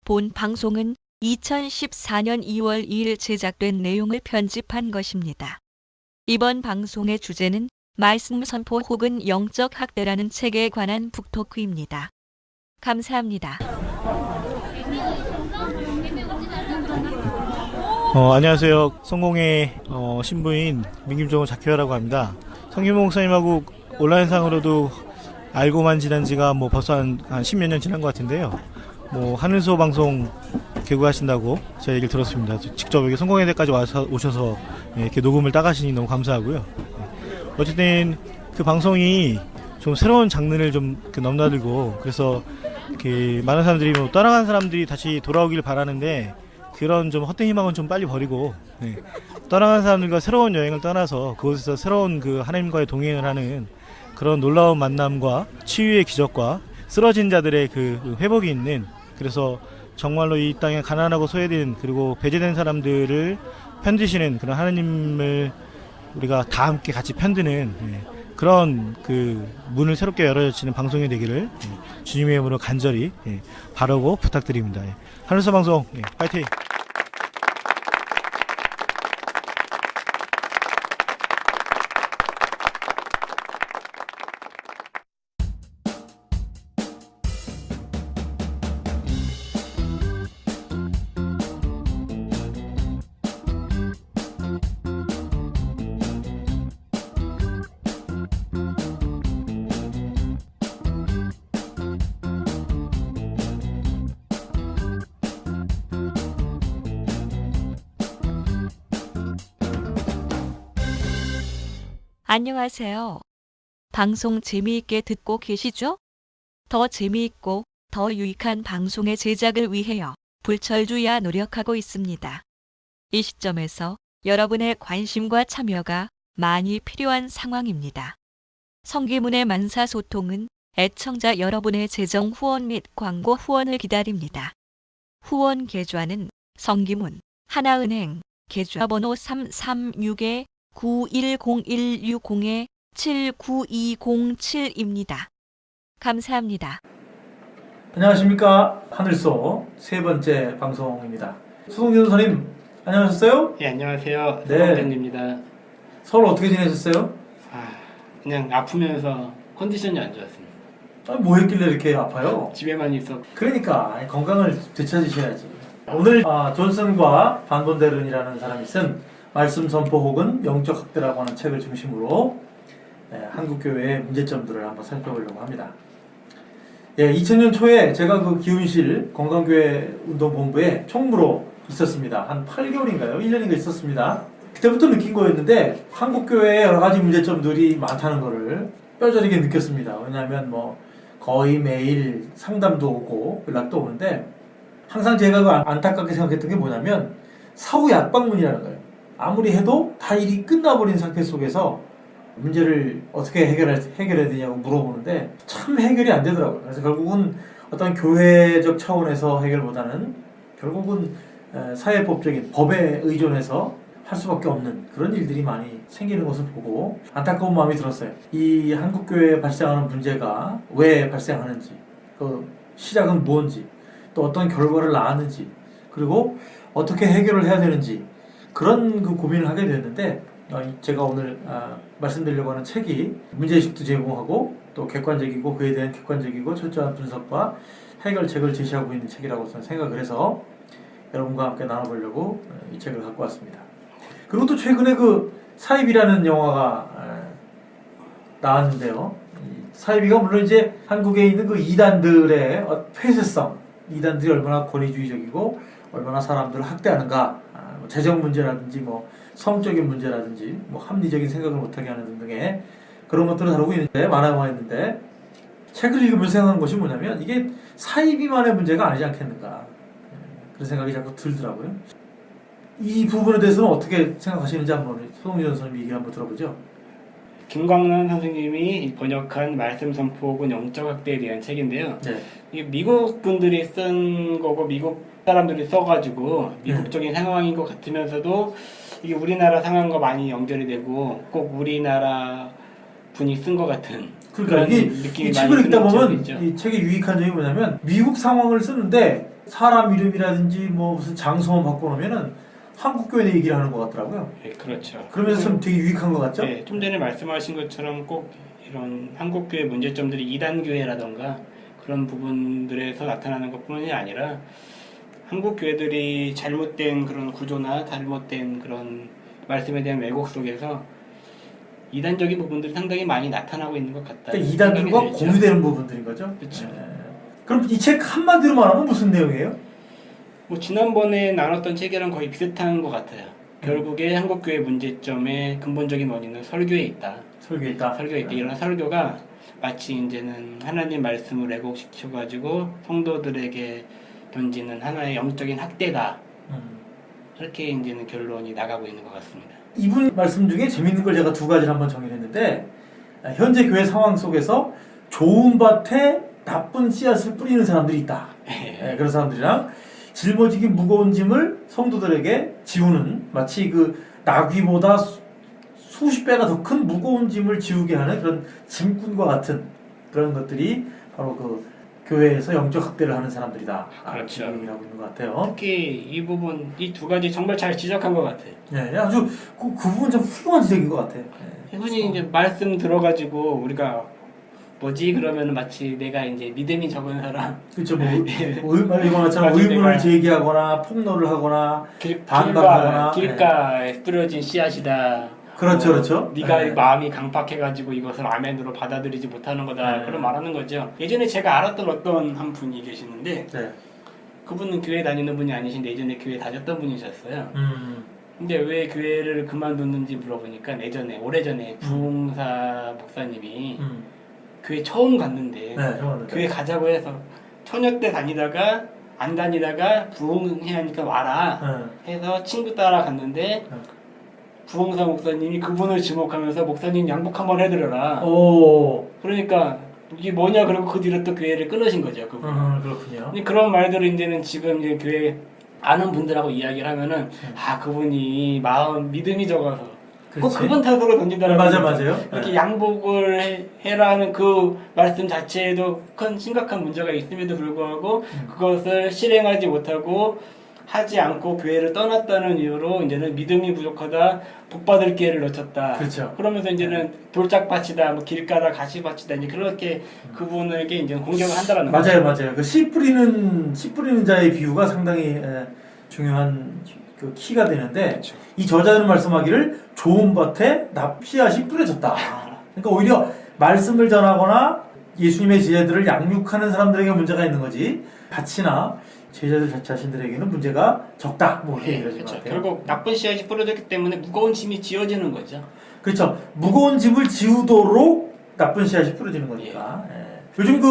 본 방송은 2014년 2월 2일 제작된 내용을 편집한 것입니다. 이번 방송의 주제는 말씀 선포 혹은 영적 학대라는 책에 관한 북토크입니다. 감사합니다. 안녕하세요. 성공의 신부인 민김종호 작회라고 합니다. 성김호 목사님하고 온라인상으로도 알고만 지난 지가 벌써 한 10몇 년 지난 것 같은데요. 하늘소 방송 개국하신다고 제 얘기를 들었습니다. 직접 여기 성공회대까지 오셔서 이렇게 녹음을 따가시니 너무 감사하고요. 어쨌든 그 방송이 좀 새로운 장르를 좀 넘나들고, 그래서 많은 사람들이 떠나간 사람들이 다시 돌아오길 바라는데, 그런 좀 헛된 희망은 좀 빨리 버리고, 떠나간 사람들과 새로운 여행을 떠나서 그곳에서 새로운 그 하나님과의 동행을 하는 그런 놀라운 만남과 치유의 기적과 쓰러진 자들의 그 회복이 있는, 그래서 정말로 이 땅에 가난하고 소외된 그리고 배제된 사람들을 편드시는 그런 하나님을 우리가 다 함께 같이 편드는 그런 그 문을 새롭게 열어주시는 방송이 되기를 주님의 이름으로 간절히 바라고 부탁드립니다. 하늘소 방송 파이팅! 안녕하세요. 방송 재미있게 듣고 계시죠? 더 재미있고 더 유익한 방송의 제작을 위하여 불철주야 노력하고 있습니다. 이 시점에서 여러분의 관심과 참여가 많이 필요한 상황입니다. 성기문의 만사소통은 애청자 여러분의 재정 후원 및 광고 후원을 기다립니다. 후원 계좌는 성기문 하나은행 계좌번호 336-910-160-79207입니다. 감사합니다. 안녕하십니까. 하늘소 세 번째 방송입니다. 수동진 선생님 안녕하셨어요? 예, 안녕하세요. 네. 서동진입니다. 서울 어떻게 지내셨어요? 그냥 아프면서 컨디션이 안 좋았습니다. 뭐 했길래 이렇게 아파요? 집에만 있어. 그러니까 건강을 되찾으셔야지. 오늘 존슨과 반본데른이라는 사람이 쓴 말씀 선포 혹은 영적 학대라고 하는 책을 중심으로 한국교회의 문제점들을 한번 살펴보려고 합니다. 2000년 초에 제가 그 기훈실 건강교회 운동본부에 총무로 있었습니다. 한 8개월인가요? 1년인가 있었습니다. 그때부터 느낀 거였는데 한국교회에 여러 가지 문제점들이 많다는 거를 뼈저리게 느꼈습니다. 왜냐하면 거의 매일 상담도 오고 연락도 오는데, 항상 제가 그 안타깝게 생각했던 게 뭐냐면 사후 약방문이라는 거예요. 아무리 해도 다 일이 끝나버린 상태 속에서 문제를 어떻게 해결해야 되냐고 물어보는데 참 해결이 안 되더라고요. 그래서 결국은 어떤 교회적 차원에서 해결보다는 결국은 사회법적인 법에 의존해서 할 수밖에 없는 그런 일들이 많이 생기는 것을 보고 안타까운 마음이 들었어요. 이 한국교회에 발생하는 문제가 왜 발생하는지, 그 시작은 무엇인지, 또 어떤 결과를 낳았는지, 그리고 어떻게 해결을 해야 되는지, 그런 그 고민을 하게 됐는데, 제가 오늘 말씀드리려고 하는 책이 문제의식도 제공하고 또 객관적이고 그에 대한 객관적이고 철저한 분석과 해결책을 제시하고 있는 책이라고 저는 생각을 해서 여러분과 함께 나눠보려고 이 책을 갖고 왔습니다. 그리고 또 최근에 그 사이비라는 영화가 나왔는데요. 사이비가 물론 이제 한국에 있는 그 이단들의 폐쇄성, 이단들이 얼마나 권위주의적이고 얼마나 사람들을 학대하는가, 재정 문제라든지 성적인 문제라든지 합리적인 생각을 못하게 하는 등등의 그런 것들을 다루고 있는데, 만화가 있는데, 책을 읽으면서 생각하는 것이 뭐냐면 이게 사이비만의 문제가 아니지 않겠는가, 그런 생각이 자꾸 들더라고요. 이 부분에 대해서는 어떻게 생각하시는지 한번 소동진 선생님 얘기 한번 들어보죠. 김광란 선생님이 번역한 말씀 선포 혹은 영적 학대에 대한 책인데요. 네. 이게 미국 분들이 쓴 거고 미국 사람들이 써가지고 미국적인 상황인 것 같으면서도 이게 우리나라 상황과 많이 연결이 되고 꼭 우리나라 분이 쓴 것 같은, 그러니까 그런 이 느낌이 책을 많이 읽다 보면 있죠. 이 책의 유익한 점이 뭐냐면 미국 상황을 쓰는데 사람 이름이라든지 뭐 무슨 장소만 바꿔놓으면은 한국교회 얘기를 하는 것 같더라고요. 네, 그렇죠. 그러면서 좀 되게 유익한 것 같죠? 네, 좀 전에 말씀하신 것처럼 꼭 이런 한국교회 문제점들이 이단교회라던가 그런 부분들에서 나타나는 것뿐만이 아니라 한국교회들이 잘못된 그런 구조나 잘못된 그런 말씀에 대한 왜곡 속에서 이단적인 부분들이 상당히 많이 나타나고 있는 것 같다. 그러니까 이단들과 생각이 들죠. 공유되는 부분들인 거죠? 그렇죠. 그럼 이 책 한마디로 말하면 무슨 내용이에요? 뭐 지난번에 나눴던 책이랑 거의 비슷한 것 같아요. 결국에 한국교회 문제점의 근본적인 원인은 설교에 있다. 설교에 있다. 설교에 있다. 이런 설교가 마치 이제는 하나님 말씀을 왜곡시켜가지고 성도들에게 던지는 하나의 영적인 학대다. 이렇게 이제는 결론이 나가고 있는 것 같습니다. 이분 말씀 중에 재밌는 걸 제가 두 가지를 한번 정의했는데 현재 교회 상황 속에서 좋은 밭에 나쁜 씨앗을 뿌리는 사람들이 있다. 그런 사람들이랑 짊어지기 무거운 짐을 성도들에게 지우는 마치 그 나귀보다 수십 배가 더 큰 무거운 짐을 지우게 하는 그런 짐꾼과 같은 그런 것들이 바로 그 교회에서 영적 학대를 하는 사람들이다. 그렇죠. 얘기를 하고 있는 것 같아요. 특히 이 부분, 이 두 가지 정말 잘 지적한 것 같아요. 네, 아주 그 부분 좀 훌륭한 지적인 것 같아요. 흔히 이제 말씀 들어가지고 우리가 뭐지 그러면 마치 내가 이제 믿음이 적은 사람, 그렇죠. 뭐 이거처럼 맞아, 의문을 내가 제기하거나 폭로를 하거나 반박하거나 길가에 뿌려진 씨앗이다. 그렇죠, 그렇죠. 네가 네. 마음이 강팍해가지고 이것을 아멘으로 받아들이지 못하는 거다. 네. 그런 말하는 거죠. 예전에 제가 알았던 어떤 한 분이 계시는데 네. 그분은 교회 다니는 분이 아니신데 예전에 교회 다녔던 분이셨어요. 근데 왜 교회를 그만뒀는지 물어보니까 오래전에 부흥사 목사님이 교회 처음 갔는데 네, 정말. 교회 가자고 해서 처녀 때 다니다가 안 다니다가 부흥해야 하니까 와라 해서 친구 따라 갔는데 부흥사 목사님이 그분을 지목하면서 목사님 양복 한번 해드려라. 오. 그러니까 이게 뭐냐 그러고 그 뒤로 또 교회를 끊으신 거죠. 그분. 그렇군요. 근데 그런 말들을 이제는 지금 이제 교회 아는 분들하고 이야기를 하면은 아 그분이 마음 믿음이 적어서 꼭 그렇지. 그분 탓으로 던진다는 맞아, 거죠. 맞아요. 이렇게 네. 양복을 해라는 그 말씀 자체에도 큰 심각한 문제가 있음에도 불구하고 그것을 실행하지 못하고 하지 않고 교회를 떠났다는 이유로 이제는 믿음이 부족하다, 복받을 기회를 놓쳤다. 그렇죠. 그러면서 이제는 돌짝밭이다, 뭐 길가다 가시밭이다 이제 그렇게 그분에게 이제 공격을 한다라는 맞아요, 맞아요. 그 씨 뿌리는 자의 비유가 상당히 중요한 그 키가 되는데 그렇죠. 이 저자는 말씀하기를 좋은 밭에 씨앗이 뿌려졌다. 그러니까 오히려 말씀을 전하거나 예수님의 제자들을 양육하는 사람들에게 문제가 있는 거지 밭이나 제자들 자신들에게는 문제가 적다. 뭐 이렇게 얘기를 하신 것 그렇죠. 같아요. 결국 나쁜 씨앗이 뿌려졌기 때문에 무거운 짐이 지어지는 거죠. 그렇죠. 무거운 짐을 지우도록 나쁜 씨앗이 뿌려지는 거니까. 예. 요즘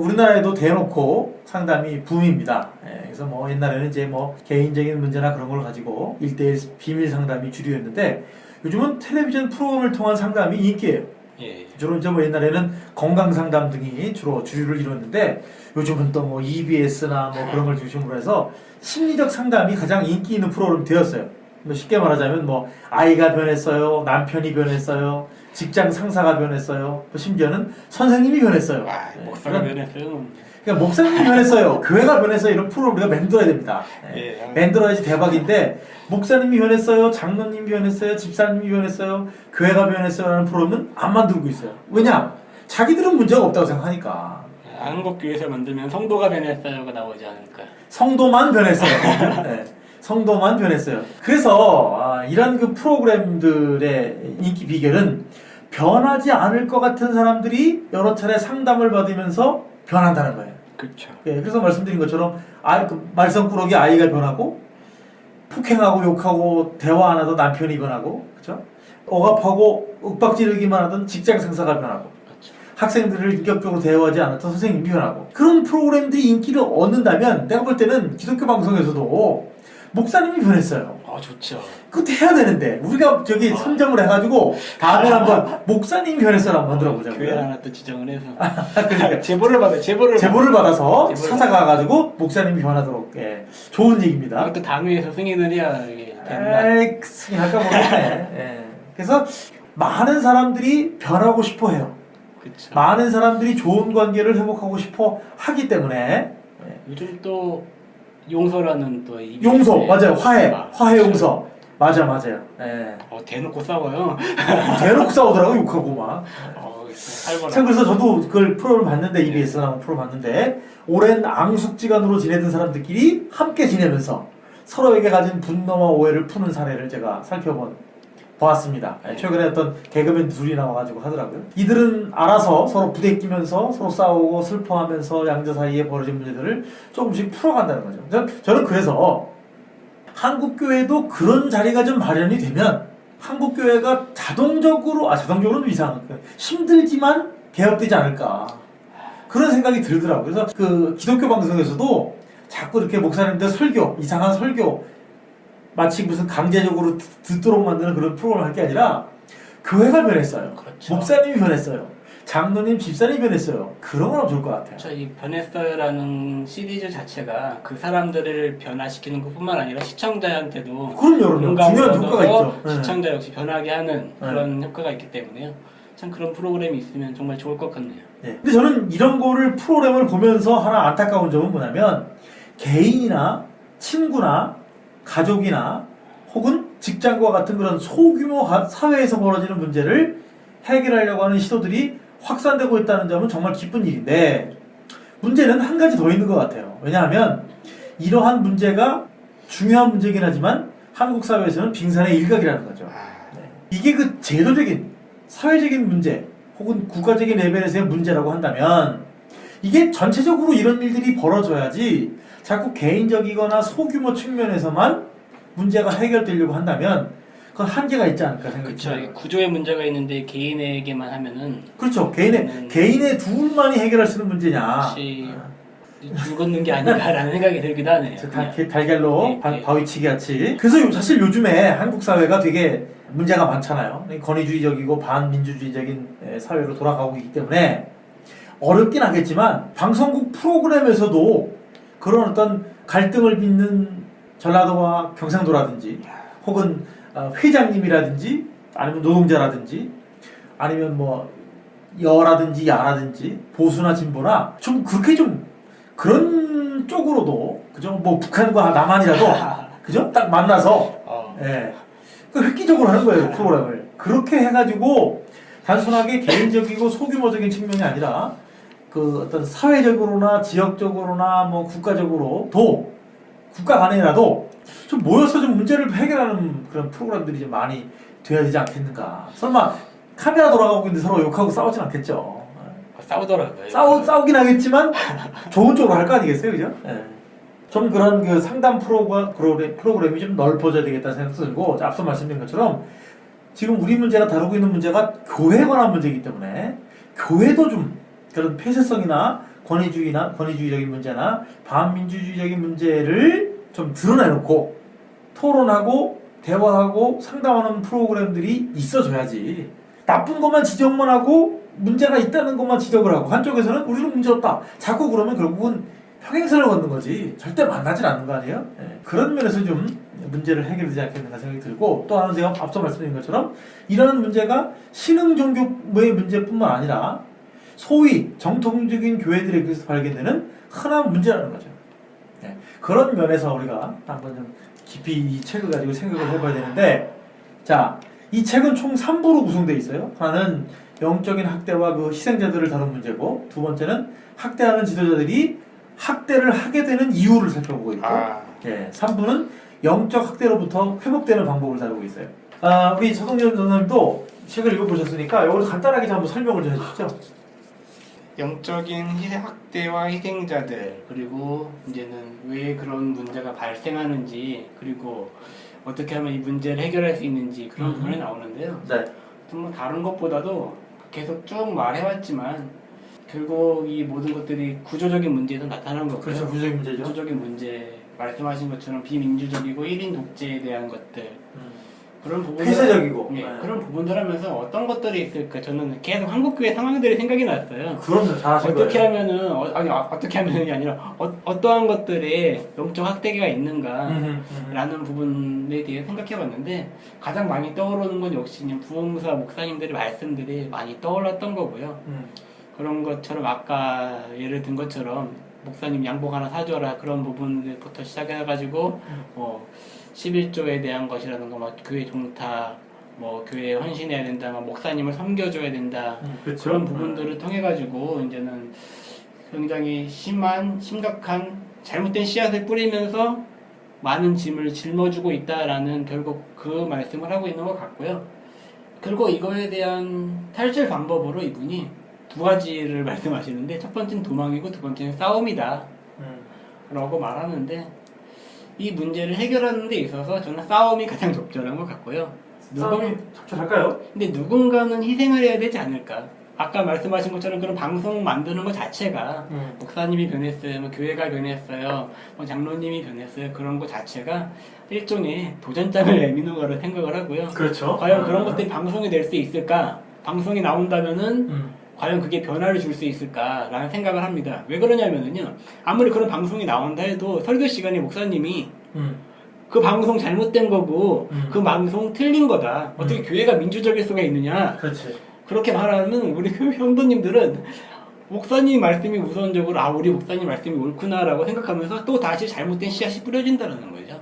우리나라에도 대놓고 상담이 붐입니다. 예. 그래서 뭐 옛날에는 이제 뭐 개인적인 문제나 그런 걸 가지고 1대1 비밀 상담이 주류였는데 요즘은 텔레비전 프로그램을 통한 상담이 인기예요. 예. 주로 이제 뭐 옛날에는 건강 상담 등이 주로 주류를 이뤘는데 요즘은 또 뭐 EBS나 뭐 그런 걸 중심으로 해서 심리적 상담이 가장 인기 있는 프로그램이 되었어요. 뭐 쉽게 말하자면 뭐 아이가 변했어요, 남편이 변했어요, 직장 상사가 변했어요, 뭐 심지어는 선생님이 변했어요. 와, 예, 목사가 그런- 변했어요. 그러니까 목사님이 변했어요, 교회가 변했어요 이런 프로그램 우리가 만들어야 됩니다. 예. 예. 만들어야지 대박인데 목사님이 변했어요, 장로님이 변했어요, 집사님이 변했어요, 교회가 변했어요 라는 프로그램은 안 만들고 있어요. 왜냐? 자기들은 문제가 없다고 생각하니까. 한국 교회에서 만들면 성도가 변했어요가 나오지 않을까. 성도만 변했어요. 네. 성도만 변했어요. 그래서 이런 그 프로그램들의 인기 비결은 변하지 않을 것 같은 사람들이 여러 차례 상담을 받으면서 변한다는 거예요. 그렇죠. 예, 그래서 말씀드린 것처럼 말썽꾸러기 아이가 변하고 폭행하고 욕하고 대화 안 하던 남편이 변하고 그렇죠? 억압하고 윽박지르기만 하던 직장 상사가 변하고 학생들을 인격적으로 대화하지 않았던 선생님이 변하고 그런 프로그램들이 인기를 얻는다면 내가 볼 때는 기독교 방송에서도 목사님이 변했어요. 좋죠. 그것도 해야 되는데 우리가 저기 선점을 해가지고 다음에 한번 목사님이 변했어요 한번 들어보자고요. 교회 하나 또 지정을 해서 그러니까 제보를 받아 제보를 받아서 제보를 찾아가가지고 목사님이 변하도록 좋은 얘기입니다. 이것도 당회에서 승인을 해야 이게 됩니다. 에이 승인할까 모르겠네. 예. 그래서 많은 사람들이 변하고 싶어해요. 그렇죠. 많은 사람들이 좋은 관계를 회복하고 싶어 하기 때문에 요즘 또 용서라는 또 용서 맞아요. 화해 아, 화해 용서 맞아요. 예. 대놓고 싸워요. 대놓고 싸우더라고 욕하고 막. 살벌한. 참 그래서 저도 그걸 프로를 봤는데 EBS 나온 프로 봤는데 오랜 앙숙지간으로 지내던 사람들끼리 함께 지내면서 서로에게 가진 분노와 오해를 푸는 사례를 제가 보았습니다. 최근에 어떤 개그맨 둘이 나와가지고 하더라고요. 이들은 알아서 서로 부대끼면서 서로 싸우고 슬퍼하면서 양자 사이에 벌어진 문제들을 조금씩 풀어간다는 거죠. 저는 그래서 한국교회도 그런 자리가 좀 마련이 되면 한국교회가 자동적으로는 좀 이상한 거예요. 힘들지만 개혁되지 않을까. 그런 생각이 들더라고요. 그래서 그 기독교 방송에서도 자꾸 이렇게 목사님들 이상한 설교, 마치 무슨 강제적으로 듣도록 만드는 그런 프로그램을 할 게 아니라 교회가 변했어요. 그렇죠. 목사님이 변했어요. 장로님, 집사님이 변했어요. 그런 건 좋을 것 같아요. 이 변했어요라는 시리즈 자체가 그 사람들을 변화시키는 것뿐만 아니라 시청자한테도 그럼요. 중요한 효과가 얻어서 있죠. 시청자 역시 변하게 하는 그런 효과가 있기 때문에요. 참 그런 프로그램이 있으면 정말 좋을 것 같네요. 네. 근데 저는 이런 프로그램을 보면서 하나 안타까운 점은 뭐냐면 개인이나 친구나 가족이나 혹은 직장과 같은 그런 소규모 사회에서 벌어지는 문제를 해결하려고 하는 시도들이 확산되고 있다는 점은 정말 기쁜 일인데 문제는 한 가지 더 있는 것 같아요. 왜냐하면 이러한 문제가 중요한 문제긴 하지만 한국 사회에서는 빙산의 일각이라는 거죠. 이게 그 제도적인 사회적인 문제 혹은 국가적인 레벨에서의 문제라고 한다면 이게 전체적으로 이런 일들이 벌어져야지 자꾸 개인적이거나 소규모 측면에서만 문제가 해결되려고 한다면 그건 한계가 있지 않을까 생각합니다. 그렇죠. 구조의 문제가 있는데 개인에게만 하면은 그렇죠. 개인의 둘만이 해결할 수 있는 문제냐. 혹시 죽었는 게 아닌가라는 생각이 들기도 하네요. 달걀로 바위치기 같이. 그래서 사실 요즘에 한국 사회가 되게 문제가 많잖아요. 권위주의적이고 반민주주의적인 사회로 돌아가고 있기 때문에 어렵긴 하겠지만 방송국 프로그램에서도 그런 어떤 갈등을 빚는 전라도와 경상도라든지 혹은 회장님이라든지 아니면 노동자라든지 아니면 뭐 여라든지 야라든지 보수나 진보나 좀 그렇게 좀 그런 쪽으로도 그죠? 뭐 북한과 남한이라도 그죠? 딱 만나서 예. 그 획기적으로 하는 거예요, 프로그램을. 그렇게 해가지고 단순하게 개인적이고 소규모적인 측면이 아니라 그 어떤 사회적으로나 지역적으로나 뭐 국가적으로도 국가 간에라도 좀 모여서 좀 문제를 해결하는 그런 프로그램들이 좀 많이 돼야 되지 않겠는가. 설마 카메라 돌아가고 있는데 서로 욕하고 싸우진 않겠죠. 싸우더라고요. 싸우긴 하겠지만 좋은 쪽으로 할 거 아니겠어요, 그죠? 네. 좀 그런 그 상담 프로그램이 좀 넓어져야 되겠다는 생각도 들고 앞서 말씀드린 것처럼 지금 우리 문제가 다루고 있는 문제가 교회에 관한 문제이기 때문에 교회도 좀 그런 폐쇄성이나 권위주의적인 문제나 반민주주의적인 문제를 좀 드러내놓고 토론하고 대화하고 상담하는 프로그램들이 있어줘야지. 나쁜 것만 지적만 하고 문제가 있다는 것만 지적을 하고 한쪽에서는 우리는 문제 없다. 자꾸 그러면 결국은 평행선을 걷는 거지 절대 만나질 않는 거 아니에요? 네. 그런 면에서 좀 문제를 해결되지 않겠는가 생각이 들고 또 하나 제가 앞서 말씀드린 것처럼 이러한 문제가 신흥 종교의 문제뿐만 아니라 소위 정통적인 교회들에게서 발견되는 흔한 문제라는 거죠. 네. 그런 면에서 우리가 한번 좀 깊이 이 책을 가지고 생각을 해봐야 되는데 자, 이 책은 총 3부로 구성되어 있어요. 하나는 영적인 학대와 그 희생자들을 다룬 문제고 두 번째는 학대하는 지도자들이 학대를 하게 되는 이유를 살펴보고 있고 3부는 영적 학대로부터 회복되는 방법을 다루고 있어요. 우리 서동현 전사님도 책을 읽어보셨으니까 여기서 간단하게 한번 설명을 좀 해주시죠. 영적인 학대와 희생자들 그리고 이제는 왜 그런 문제가 발생하는지 그리고 어떻게 하면 이 문제를 해결할 수 있는지 그런 부분이 나오는데요. 네. 정말 다른 것보다도 계속 쭉 말해왔지만 결국 이 모든 것들이 구조적인 문제에서 나타나는 거고요. 그렇죠. 구조적인 문제죠. 구조적인 문제 말씀하신 것처럼 비민주적이고 1인 독재에 대한 것들 그런 부분들 폐쇄적이고 그런 부분들 하면서 어떤 것들이 있을까 저는 계속 한국교회 상황들이 생각이 났어요. 그럼요. 잘하신 어떻게 거예요. 하면은 어떻게 하면이 아니라 어떠한 것들에 영적 학대가 있는가라는 부분에 대해 생각해봤는데 가장 많이 떠오르는 건 역시 부흥사 목사님들의 말씀들이 많이 떠올랐던 거고요. 그런 것처럼 아까 예를 든 것처럼 목사님 양복 하나 사줘라 그런 부분부터 시작해가지고 11조에 대한 것이라든가 막 교회 종타 뭐 교회에 헌신해야 된다, 막 목사님을 섬겨줘야 된다 그렇죠. 그런 부분들을 통해 가지고 이제는 굉장히 심각한 잘못된 씨앗을 뿌리면서 많은 짐을 짊어지고 있다라는 결국 그 말씀을 하고 있는 것 같고요. 그리고 이거에 대한 탈출 방법으로 이분이 두 가지를 말씀하시는데 첫 번째는 도망이고 두 번째는 싸움이다 라고 말하는데 이 문제를 해결하는 데 있어서 저는 싸움이 가장 적절한 것 같고요. 싸움이 적절할까요? 근데 누군가는 희생을 해야 되지 않을까? 아까 말씀하신 것처럼 그런 방송 만드는 것 자체가 목사님이 변했어요, 뭐 교회가 변했어요, 뭐 장로님이 변했어요, 그런 것 자체가 일종의 도전장을 내미는 거라 생각을 하고요. 그렇죠. 과연 그런 것들이 방송이 될 수 있을까? 방송이 나온다면은 과연 그게 변화를 줄 수 있을까라는 생각을 합니다. 왜 그러냐면은요, 아무리 그런 방송이 나온다 해도 설교 시간에 목사님이 그 방송 잘못된 거고 그 방송 틀린 거다. 어떻게 교회가 민주적일 수가 있느냐? 그렇지. 그렇게 말하면 우리 성도님들은 목사님 말씀이 우선적으로 우리 목사님 말씀이 옳구나라고 생각하면서 또 다시 잘못된 씨앗이 뿌려진다는 거죠.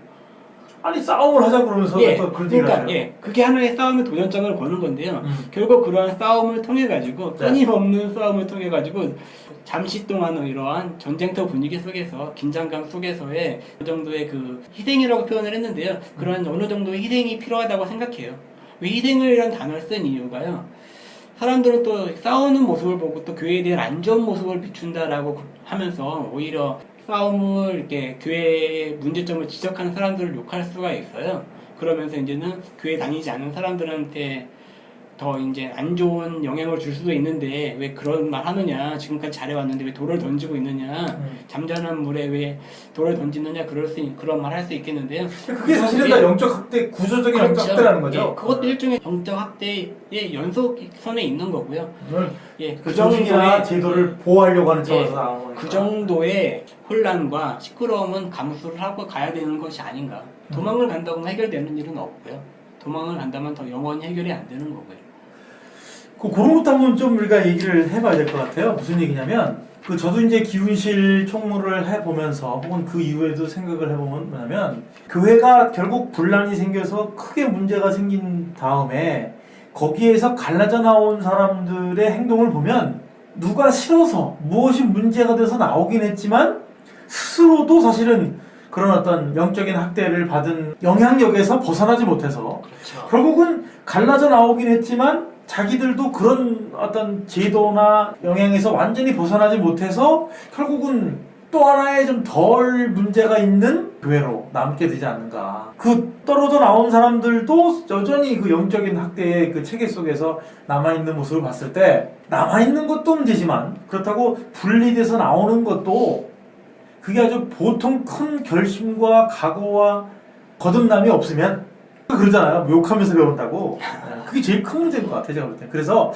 아니 싸움을 하자 그러면서 예, 또 그런 얘기를 그러니까 하죠. 그게 하나의 싸움의 도전장을 거는 건데요. 결국 그러한 싸움을 통해 가지고 끊임없는 싸움을 통해 가지고 잠시 동안은 이러한 전쟁터 분위기 속에서 긴장감 속에서의 어느 정도의 그 희생이라고 표현을 했는데요. 그런 어느 정도의 희생이 필요하다고 생각해요. 왜 희생이라는 단어를 쓴 이유가요. 사람들은 또 싸우는 모습을 보고 또 교회에 대한 안 좋은 모습을 비춘다라고 하면서 오히려 싸움을 이렇게 교회의 문제점을 지적하는 사람들을 욕할 수가 있어요. 그러면서 이제는 교회 다니지 않는 사람들한테 더 이제 안 좋은 영향을 줄 수도 있는데 왜 그런 말 하느냐, 지금까지 잘해왔는데 왜 돌을 던지고 있느냐, 잠잠한 물에 왜 돌을 던지느냐, 그런 말 할 수 있겠는데요. 그게 사실은 다 영적 학대, 구조적인 영적 그렇죠. 학대라는 거죠. 예, 그것도 일종의 영적 학대의 연속선에 있는 거고요. 예, 그 조직이나 제도를 보호하려고 하는 차원에서 나온 거니까. 그 정도의 혼란과 시끄러움은 감수를 하고 가야 되는 것이 아닌가. 도망을 간다고 해결되는 일은 없고요. 도망을 간다면 더 영원히 해결이 안 되는 거고요. 그런 것도 한번 좀 우리가 얘기를 해봐야 될 것 같아요. 무슨 얘기냐면, 저도 이제 기훈실 총무를 해보면서, 혹은 그 이후에도 생각을 해보면 뭐냐면, 교회가 결국 분란이 생겨서 크게 문제가 생긴 다음에, 거기에서 갈라져 나온 사람들의 행동을 보면, 누가 싫어서 무엇이 문제가 돼서 나오긴 했지만, 스스로도 사실은 그런 어떤 영적인 학대를 받은 영향력에서 벗어나지 못해서, 그렇죠. 결국은 갈라져 나오긴 했지만, 자기들도 그런 어떤 제도나 영향에서 완전히 벗어나지 못해서 결국은 또 하나의 좀 덜 문제가 있는 교회로 남게 되지 않는가. 그 떨어져 나온 사람들도 여전히 그 영적인 학대의 그 체계 속에서 남아있는 모습을 봤을 때 남아있는 것도 문제지만 그렇다고 분리돼서 나오는 것도 그게 아주 보통 큰 결심과 각오와 거듭남이 없으면 그러잖아요. 욕하면서 배운다고. 그게 제일 큰 문제인 것 같아요, 제가 볼 때. 그래서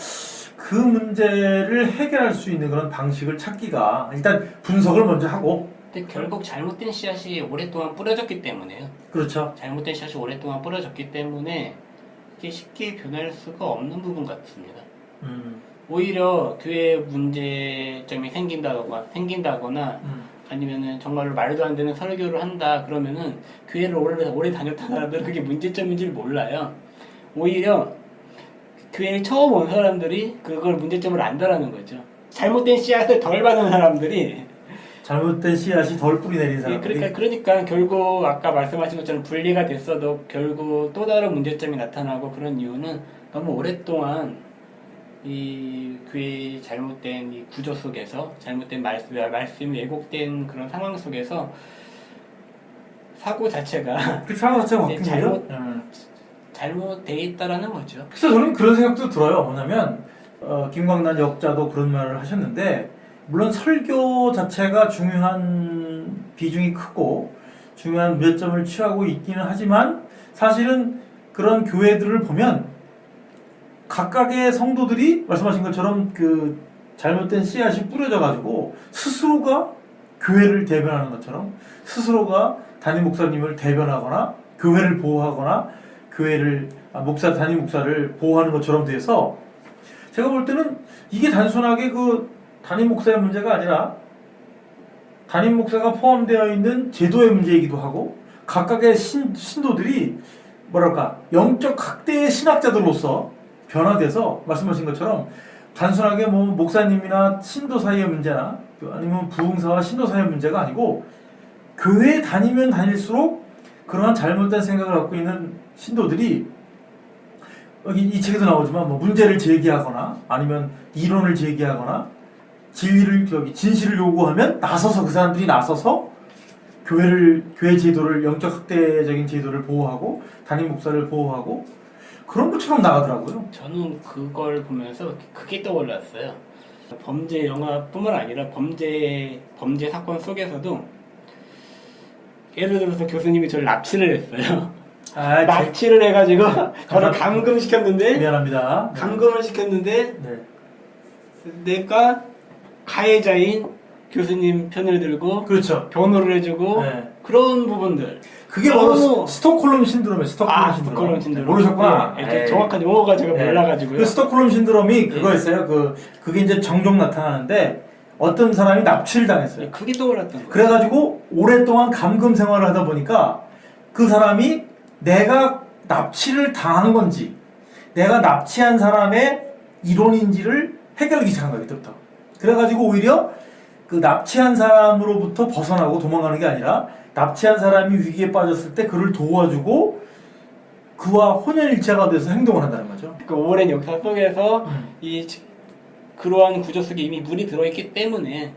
그 문제를 해결할 수 있는 그런 방식을 찾기가 일단 분석을 먼저 하고. 근데 결국 잘못된 씨앗이 오랫동안 뿌려졌기 때문에요. 그렇죠. 잘못된 씨앗이 오랫동안 뿌려졌기 때문에 이게 쉽게 변할 수가 없는 부분 같습니다. 오히려 교회 문제점이 생긴다거나 아니면은 정말로 말도 안 되는 설교를 한다 그러면은 교회를 오래 다녔던 사람들은 그게 문제점인지를 몰라요. 오히려 교회를 처음 온 사람들이 그걸 문제점을 안다라는 거죠. 잘못된 씨앗을 덜 받은 사람들이 잘못된 씨앗이 덜 뿌리 내린 사람들이. 그러니까 결국 아까 말씀하신 것처럼 분리가 됐어도 결국 또 다른 문제점이 나타나고 그런 이유는 너무 오랫동안 이 교회의 잘못된 이 구조 속에서 잘못된 말씀이 왜곡된 그런 상황 속에서 사고 자체가 그 상황 자체가 바뀐 거죠. 잘못돼 있다라는 거죠. 그래서 저는 그런 생각도 들어요. 뭐냐면 김광란 역자도 그런 말을 하셨는데 물론 설교 자체가 중요한 비중이 크고 중요한 문제점을 취하고 있기는 하지만 사실은 그런 교회들을 보면 각각의 성도들이 말씀하신 것처럼 그 잘못된 씨앗이 뿌려져 가지고 스스로가 교회를 대변하는 것처럼 스스로가 담임 목사님을 대변하거나 교회를 보호하거나 담임 목사를 보호하는 것처럼 돼서 제가 볼 때는 이게 단순하게 그 담임 목사의 문제가 아니라 담임 목사가 포함되어 있는 제도의 문제이기도 하고 각각의 신도들이 뭐랄까 영적 학대의 신학자들로서 변화돼서 말씀하신 것처럼 단순하게 뭐 목사님이나 신도 사이의 문제나 아니면 부흥사와 신도 사이의 문제가 아니고 교회에 다니면 다닐수록 그러한 잘못된 생각을 갖고 있는 신도들이 여기 이 책에도 나오지만 뭐 문제를 제기하거나 아니면 이론을 제기하거나 진실을 요구하면 나서서 그 사람들이 나서서 교회 제도를 영적 학대적인 제도를 보호하고 담임 목사를 보호하고 그런 것처럼 나가더라고요. 저는 그걸 보면서 그게 떠올랐어요. 범죄 영화뿐만 아니라 범죄 사건 속에서도 예를 들어서 교수님이 저를 납치를 했어요. 납치를 해가지고 저를 감금시켰는데 미안합니다. 감금을 시켰는데 네. 내가 가해자인 교수님 편을 들고 그렇죠. 변호를 해주고 네. 그런 부분들 그게 바로 스톡홀름 신드롬이에요. 스톡홀름 신드롬. 모르셨구나. 네, 정확한 용어가 제가 몰라가지고요. 그 스톡홀름 신드롬이 그거였어요. 그게 이제 종종 나타나는데 어떤 사람이 납치를 당했어요. 그게 떠올랐던 거예요. 그래가지고 오랫동안 감금 생활을 하다 보니까 그 사람이 내가 납치를 당한 건지 내가 납치한 사람의 이론인지를 해결하기 시작한 거예요. 그때부터. 그래가지고 오히려 그 납치한 사람으로부터 벗어나고 도망가는 게 아니라 납치한 사람이 위기에 빠졌을 때 그를 도와주고 그와 혼연일체가 돼서 행동을 한다는 거죠. 그 오랜 역사 속에서 그러한 구조 속에 이미 물이 들어있기 때문에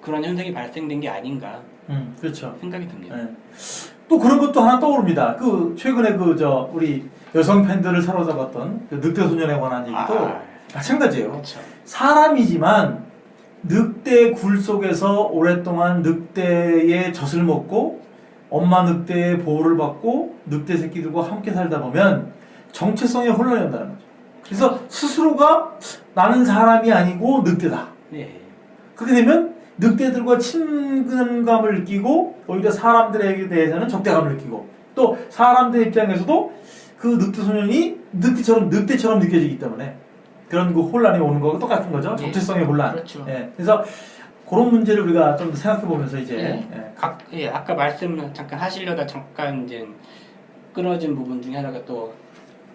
그런 현상이 발생된 게 아닌가 그렇죠. 생각이 듭니다. 네. 또 그런 것도 하나 떠오릅니다. 그 최근에 우리 여성 팬들을 사로잡았던 그 늑대 소년에 관한 얘기도 마찬가지예요. 그렇죠. 사람이지만 늑대 굴 속에서 오랫동안 늑대의 젖을 먹고 엄마 늑대의 보호를 받고 늑대 새끼들과 함께 살다 보면 정체성에 혼란이 온다는 거죠. 그래서 스스로가 나는 사람이 아니고 늑대다. 네. 그렇게 되면 늑대들과 친근감을 느끼고 오히려 사람들에 대해서는 적대감을 느끼고 또 사람들 입장에서도 그 늑대 소년이 늑대처럼 느껴지기 때문에 그런 그 혼란이 오는 거하고 똑같은 거죠. 정체성의 혼란. 그렇죠. 예. 그래서 그런 문제를 우리가 좀 생각해 보면서 이제 아까 말씀 잠깐 하시려다 잠깐 이제 끊어진 부분 중에 하나가 또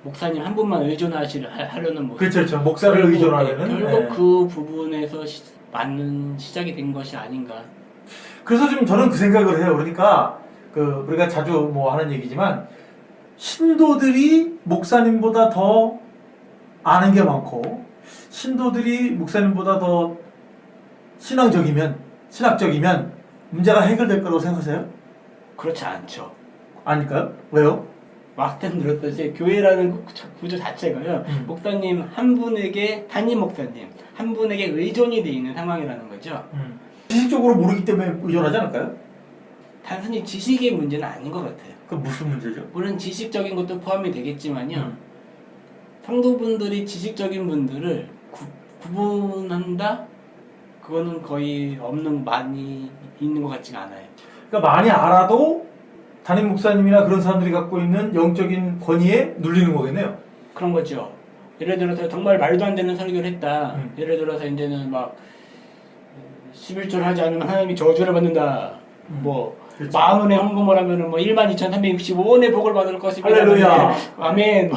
목사님 한 분만 하려는 모습. 그렇죠. 목사를 의존하려는 결국 그 부분에서 맞는 시작이 된 것이 아닌가. 그래서 지금 저는 그 생각을 해요. 그러니까 그 우리가 자주 뭐 하는 얘기지만 신도들이 목사님보다 더 아는 게 많고 신도들이 목사님보다 더 신학적이면 문제가 해결될 거라고 생각하세요? 그렇지 않죠. 아닐까요? 왜요? 말씀 들었듯이 교회라는 구조 자체가요. 목사님 한 분에게 담임 목사님 한 분에게 의존이 돼 있는 상황이라는 거죠. 지식적으로 모르기 때문에 의존하지 않을까요? 단순히 지식의 문제는 아닌 것 같아요. 그 무슨 문제죠? 물론 지식적인 것도 포함이 되겠지만요. 성도분들이 지식적인 분들을 구분한다? 그거는 거의 많이 있는 것 같지가 않아요. 그러니까 많이 알아도 담임 목사님이나 그런 사람들이 갖고 있는 영적인 권위에 눌리는 거겠네요. 그런 거죠. 예를 들어서 정말 말도 안 되는 설교를 했다. 예를 들어서 이제는 막 11조를 하지 않으면 하나님이 저주를 받는다. 그렇죠. 40원에 헌금을 하면은 12,365원의 복을 받을 것입니다. 할렐루야. 아멘.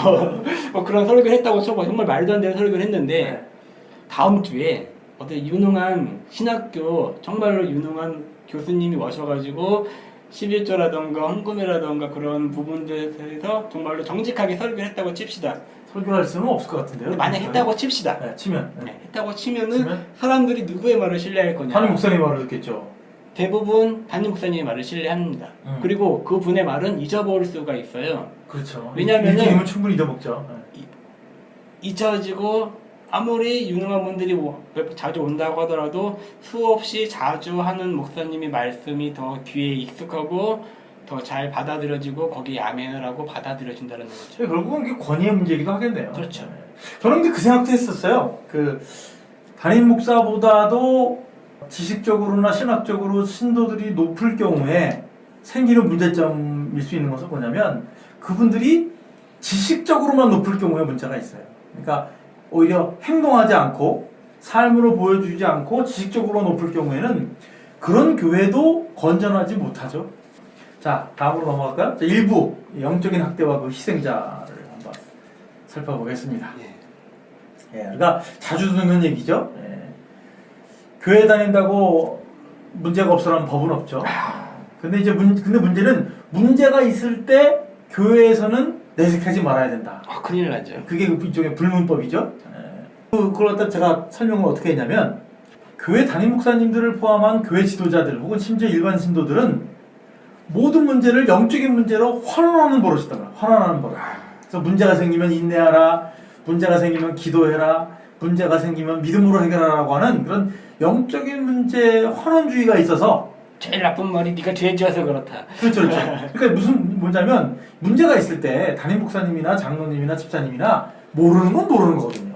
뭐 그런 설교를 했다고 쳐봐. 정말 말도 안 되는 설교를 했는데 다음 주에 어떤 유능한 신학교 정말로 유능한 교수님이 오셔가지고 11조라던가 헌금이라던가 그런 부분들에서 정말로 정직하게 설교를 했다고 칩시다. 설교할 수는 없을 것 같은데요. 만약 했다고 칩시다. 치면. 했다고 치면은 사람들이 누구의 말을 신뢰할 거냐? 담임 목사님 말을 듣겠죠. 대부분 담임 목사님의 말을 신뢰합니다. 그리고 그 분의 말은 잊어버릴 수가 있어요. 그렇죠. 왜냐면은 읽기는 충분히 잊어먹죠. 잊혀지고 아무리 유능한 분들이 자주 온다고 하더라도 수없이 자주 하는 목사님의 말씀이 더 귀에 익숙하고 더 잘 받아들여지고 거기에 아멘을 하고 받아들여진다는 거죠. 결국은 그게 권위의 문제이기도 하겠네요. 그렇죠. 저는 근데 그 생각도 했었어요. 그 담임 목사보다도 지식적으로나 신학적으로 신도들이 높을 경우에 생기는 문제점일 수 있는 것은 뭐냐면 그분들이 지식적으로만 높을 경우에 문제가 있어요. 그러니까 오히려 행동하지 않고 삶으로 보여주지 않고 지식적으로 높을 경우에는 그런 교회도 건전하지 못하죠. 자, 다음으로 넘어갈까요? 자, 일부 영적인 학대와 그 희생자를 한번 살펴보겠습니다. 예, 그러니까 자주 듣는 얘기죠. 예. 교회 다닌다고 문제가 없어라는 법은 없죠. 근데 이제 근데 문제는 문제가 있을 때 교회에서는 내색하지 말아야 된다. 큰일 나죠. 그게 일종의 불문법이죠. 그걸 갖다 제가 설명을 어떻게 했냐면 교회 담임 목사님들을 포함한 교회 지도자들 혹은 심지어 일반 신도들은 모든 문제를 영적인 문제로 환원하는 버릇이다. 환원하는 버릇. 그래서 문제가 생기면 인내하라, 문제가 생기면 기도해라, 문제가 생기면 믿음으로 해결하라고 하는 그런 영적인 문제 환원주의가 있어서 제일 나쁜 말이 네가 죄 지어서 그렇다. 그렇죠. 그러니까 뭐냐면 문제가 있을 때 담임 목사님이나 장로님이나 집사님이나 모르는 건 모르는 거거든요.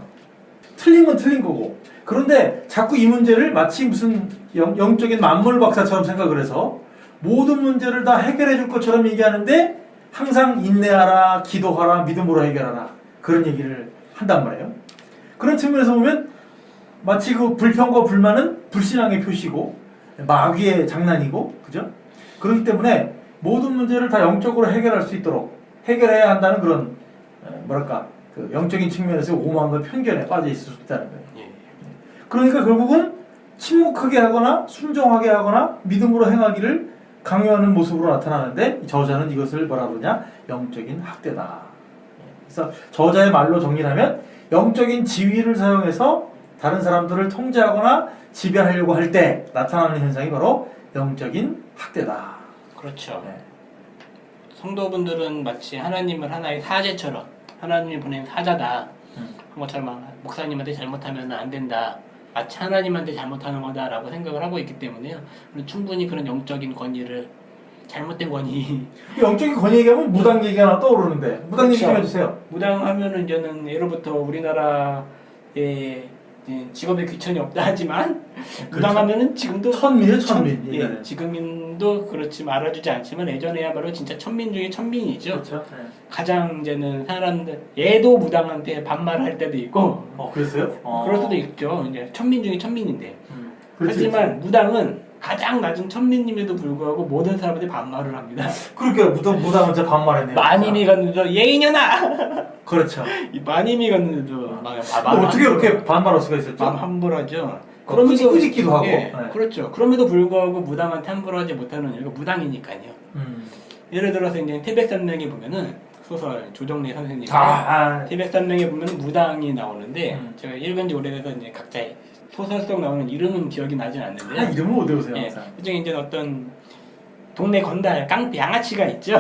틀린 건 틀린 거고. 그런데 자꾸 이 문제를 마치 무슨 영적인 만물 박사처럼 생각을 해서 모든 문제를 다 해결해 줄 것처럼 얘기하는데 항상 인내하라, 기도하라, 믿음으로 해결하라 그런 얘기를 한단 말이에요. 그런 측면에서 보면 마치 그 불평과 불만은 불신앙의 표시고 마귀의 장난이고, 그죠? 그렇기 때문에 모든 문제를 다 영적으로 해결할 수 있도록 해결해야 한다는 그런 뭐랄까 그 영적인 측면에서 오만과 편견에 빠져 있을 수 있다는 거예요. 그러니까 결국은 침묵하게 하거나 순종하게 하거나 믿음으로 행하기를 강요하는 모습으로 나타나는데 저자는 이것을 뭐라 그러냐? 영적인 학대다. 그래서 저자의 말로 정리하면 영적인 지위를 사용해서 다른 사람들을 통제하거나 지배하려고 할 때 나타나는 현상이 바로 영적인 학대다. 그렇죠. 네. 성도분들은 마치 하나님을 하나의 사제처럼 하나님이 보낸 사자다 한 것처럼 목사님한테 잘못하면 안 된다. 마치 하나님한테 잘못하는 거다라고 생각을 하고 있기 때문에요. 충분히 그런 영적인 권위를 잘못된 권위. 영적인 권위 얘기하면 무당 얘기 하나 떠오르는데 무당 얘기 좀 그렇죠. 해주세요. 무당하면은 이제는 예로부터 우리나라에 직업에 귀천이 없다 하지만 무당하면은 지금도 천민이에요, 천민. 예, 지금도 그렇지만 알아주지 않지만 예전에야말로 진짜 천민 중에 천민이죠. 그렇죠. 네. 가장 이제는 사람들 얘도 무당한테 반말할 때도 있고 그랬어요? 그럴 수도 있죠. 이제 천민 중에 천민인데. 그렇지, 하지만 무당은 가장 낮은 천민임에도 불구하고 모든 사람한테 반말을 합니다. 그러니까 무당은 진짜 반말했네요. 마님이 갔는데도 얘 이년아! 그렇죠. 이 마님이 갔는데도 막 어떻게 그렇게 반말할 수가 있었죠? 마음 함부로 하죠. 꾸짖기도 하고. 예, 네. 그렇죠. 그럼에도 불구하고 무당한테 함부로 하지 못하는 이유가 무당이니까요. 예를 들어서 이제 태백산맥에 보면은 소설 조정래 선생님 태백산맥에 보면 무당이 나오는데 제가 읽은 지 오래돼서 이제 각자 소설 속 나오는 이름은 기억이 나진 않는데요. 이름을 못 외우세요, 예, 항상. 그중에 이제 어떤 동네 건달 깡패 양아치가 있죠.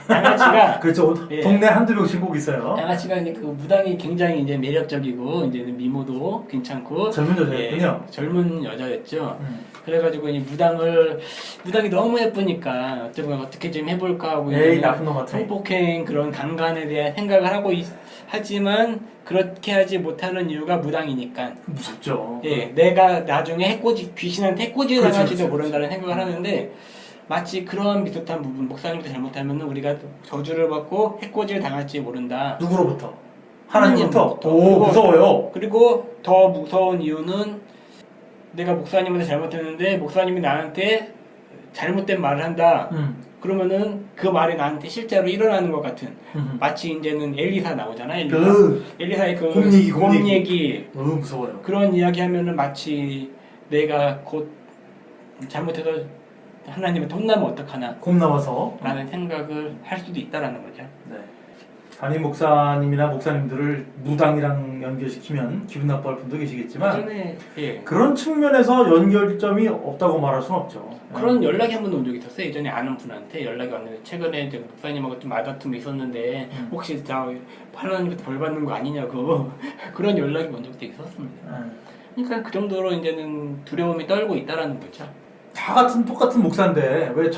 양아치가 그렇죠. 예. 동네 한두 명씩 꼭 있어요. 양아치가 이제 그 무당이 굉장히 이제 매력적이고 이제는 미모도 괜찮고 젊은 여자였군요. 예, 젊은 여자였죠. 그래가지고 이 무당이 너무 예쁘니까 어떻게 좀 해볼까 하고 에이, 나쁜 놈 같아. 성폭행 그런 강간에 대한 생각을 하고 하지만 그렇게 하지 못하는 이유가 무당이니까. 무섭죠. 예, 내가 나중에 귀신한테 해코지 그렇죠, 당할지도 그렇죠, 모른다는 그렇죠. 생각을 하는데 마치 그런 비슷한 부분 목사님도 잘못하면 우리가 저주를 받고 해코지를 당할지 모른다. 누구로부터? 하나님부터? 하나님부터. 오, 무서워요. 그리고 더 무서운 이유는 내가 목사님한테 잘못했는데 목사님이 나한테 잘못된 말을 한다. 그러면은 그 말이 나한테 실제로 일어나는 것 같은 마치 이제는 엘리사 나오잖아요. 엘리사의 그 곰 얘기 무서워요. 그런 이야기 하면은 마치 내가 곧 잘못해서 하나님한테 혼나면 어떡하나 곰 나와서 라는 생각을 할 수도 있다라는 거죠. 네. 담임 목사님이나 목사님들을 무당이랑 연결시키면 기분 나빠할 분도 계시겠지만 예전에 예. 그런 측면에서 연결점이 없다고 말할 수는 없죠. 그런 연락이 한 번도 온 적이 있었어요. 예전에 아는 분한테 연락이 왔는데 최근에 이제 목사님하고 좀 마다툼이 있었는데 혹시 나 하나님부터 벌 받는 거 아니냐고 그런 연락이 온 적도 있었습니다. 그러니까 그 정도로 이제는 두려움이 떨고 있다라는 거죠. 다 똑같은 목사인데 왜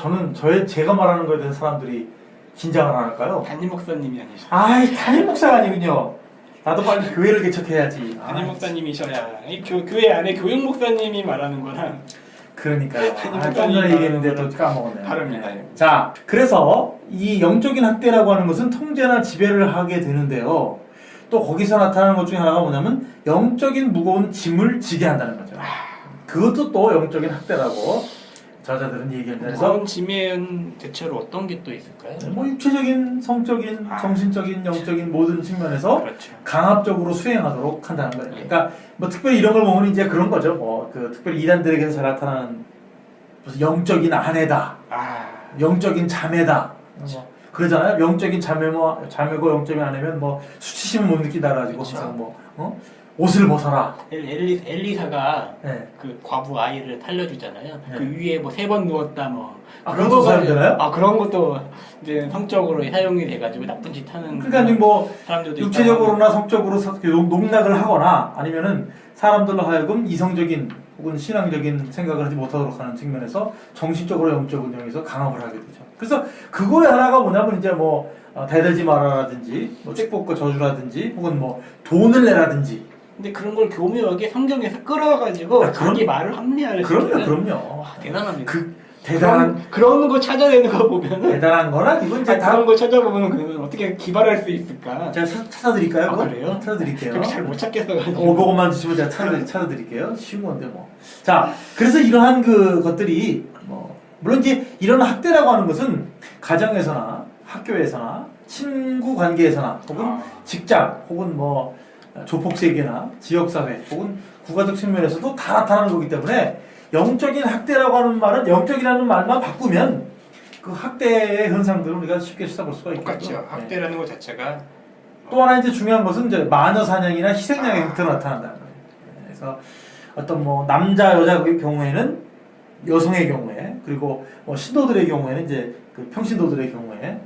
제가 말하는 거에 대해서 사람들이 긴장을 안 할까요? 담임 목사님이 아니시죠. 담임 목사가 아니군요. 나도 빨리 교회를 개척해야지. 담임 목사님이셔야 교회 안에 교육 목사님이 말하는 거랑 그러니까요. 담임 좀 목사님이 전에 얘기했는데 또 말하는 까먹었네요. 다릅니다. 네. 자, 그래서 이 영적인 학대라고 하는 것은 통제나 지배를 하게 되는데요. 또 거기서 나타나는 것 중에 하나가 뭐냐면 영적인 무거운 짐을 지게 한다는 거죠. 그것도 또 영적인 학대라고 저자들은 얘기합니다. 그래서 무거운 짐에는 대체로 어떤 게 또 있을까요? 뭐 육체적인, 성적인, 정신적인, 영적인 모든 측면에서 그렇죠. 강압적으로 수행하도록 한다는 거예요. 그러니까 뭐 특별히 이런 걸 보면 이제 그런 거죠. 뭐 그 특별히 이단들에게서 잘 나타나는 무슨 영적인 아내다, 영적인 자매다. 뭐 그러잖아요. 영적인 자매고 영적인 아내면 뭐 수치심을 못 느끼다 가지고 그렇죠. 항상 뭐 옷을 벗어라. 엘리사가 네. 그 과부 아이를 살려주잖아요. 네. 그 위에 뭐 3번 누웠다 뭐. 그런 것도 사용되나요? 그런 것도 이제 성적으로 사용이 돼가지고 나쁜 짓 하는. 그러니까 이제 뭐 사람들도 육체적으로나 성적으로 농락을 하거나 아니면은 사람들로 하여금 이성적인 혹은 신앙적인 생각을 하지 못하도록 하는 측면에서 정신적으로 영적 운영에서 강압을 하게 되죠. 그래서 그거의 하나가 뭐냐면 이제 뭐 대들지 말아라든지 뭐 책복과 저주라든지 혹은 뭐 돈을 내라든지. 근데 그런 걸 교묘하게 성경에서 끌어가지고 자기 말을 합리화를 그럼요. 대단합니다. 대단한 그런 거 찾아내는 거 보면은 대단한 거나 이건 이제 다 그런 거 찾아보면 그걸 어떻게 기발할 수 있을까? 제가 찾아드릴까요? 아, 그래요? 찾아드릴게요. 잘 못 찾겠어가지고. 500원만 주시면 제가 찾아드릴게요. 쉬운 건데 뭐. 자, 그래서 이러한 그 것들이 뭐 물론 이제 이런 학대라고 하는 것은 가정에서나 학교에서나 친구 관계에서나 혹은 직장 혹은 뭐 조폭 세계나 지역 사회 혹은 국가적 측면에서도 다 나타나는 거기 때문에 영적인 학대라고 하는 말은 영적이라는 말만 바꾸면 그 학대의 현상들을 우리가 쉽게 찾아볼 수가 있겠죠. 똑같죠. 학대라는 것 자체가 또 하나 이제 중요한 것은 이제 마녀 사냥이나 희생양의 형태로 나타난다는 거예요. 그래서 어떤 뭐 남자 여자의 경우에는 여성의 경우에 그리고 뭐 신도들의 경우에는 이제 그 평신도들의 경우에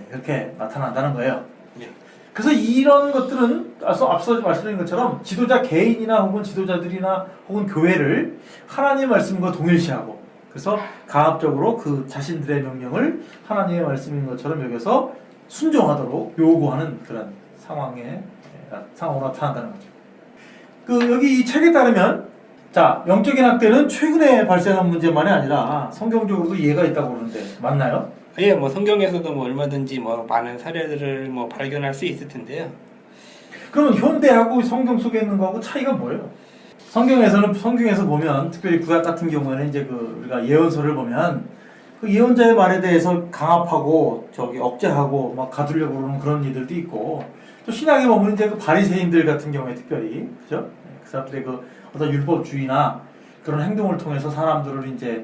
이렇게 나타난다는 거예요. 그래서 이런 것들은 앞서 말씀드린 것처럼 지도자 개인이나 혹은 지도자들이나 혹은 교회를 하나님의 말씀과 동일시하고 그래서 강압적으로 그 자신들의 명령을 하나님의 말씀인 것처럼 여겨서 순종하도록 요구하는 그런 상황으로 나타난다는 거죠. 그 여기 이 책에 따르면 자 영적인 학대는 최근에 발생한 문제만이 아니라 성경적으로도 이해가 있다고 그러는데 맞나요? 예, 뭐 성경에서도 뭐 얼마든지 뭐 많은 사례들을 뭐 발견할 수 있을 텐데요. 그러면 현대하고 성경 속에 있는 거하고 차이가 뭐예요? 성경에서 보면 특별히 구약 같은 경우에는 이제 그 우리가 예언서를 보면 그 예언자의 말에 대해서 강압하고 억제하고 막 가두려고 그러는 그런 일들도 있고 또 신약에 보면 이제 그 바리새인들 같은 경우에 특별히 그죠? 그 사람들의 그 어떤 율법주의나 그런 행동을 통해서 사람들을 이제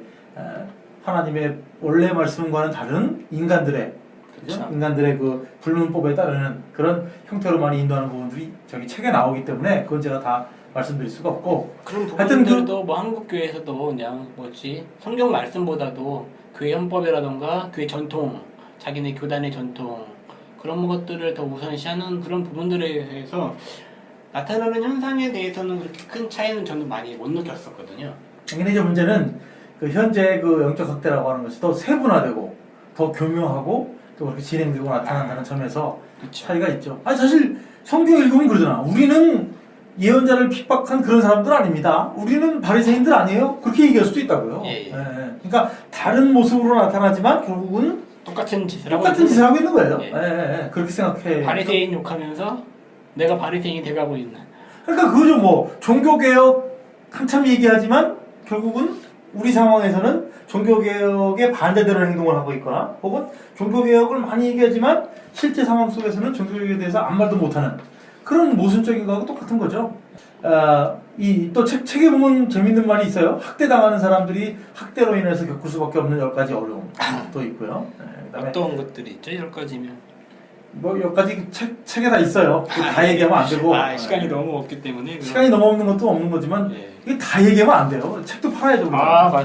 하나님의 원래 말씀과는 다른 인간들의 그죠? 인간들의 그 불문법에 따르는 그런 형태로 많이 인도하는 부분들이 저기 책에 나오기 때문에 그건 제가 다 말씀드릴 수가 없고 그런 하여튼 부분들도 뭐 한국 교회에서도 그냥 성경 말씀보다도 교회 헌법이라던가 교회 전통, 자기네 교단의 전통 그런 것들을 더 우선시하는 그런 부분들에 대해서 나타나는 현상에 대해서는 그렇게 큰 차이는 저는 많이 못 느꼈었거든요. 근데 이제 문제는 그 현재 그 영적 학대라고 하는 것이 더 세분화되고 더 교묘하고 또 그렇게 진행되고 나타난다는 점에서 그쵸. 차이가 있죠. 아니 사실 성경 읽으면 그러잖아. 우리는 예언자를 핍박한 그런 사람들 아닙니다. 우리는 바리새인들 아니에요. 그렇게 얘기할 수도 있다고요. 예. 그러니까 다른 모습으로 나타나지만 결국은 똑같은 짓을 하고 있는 거예요. 예. 그렇게 생각해. 바리새인 욕하면서 내가 바리새인이 돼가고 있는. 그러니까 그거죠. 뭐 종교개혁 한참 얘기하지만 결국은 우리 상황에서는 종교개혁에 반대되는 행동을 하고 있거나 혹은 종교개혁을 많이 얘기하지만 실제 상황 속에서는 종교개혁에 대해서 아무 말도 못하는 그런 모순적인 거하고 똑같은 거죠. 또 책에 보면 재밌는 말이 있어요. 학대당하는 사람들이 학대로 인해서 겪을 수밖에 없는 10가지 어려움도 있고요. 그다음에 어떤 것들이 있죠? 10가지면. 뭐 10가지 책에 다 있어요. 다 얘기하면 안 되고. 시간이 너무 없기 때문에. 시간이 너무 없는 것도 없는 거지만 예. 이게 다 얘기하면 안 돼요. 책도 팔아야죠. 맞아.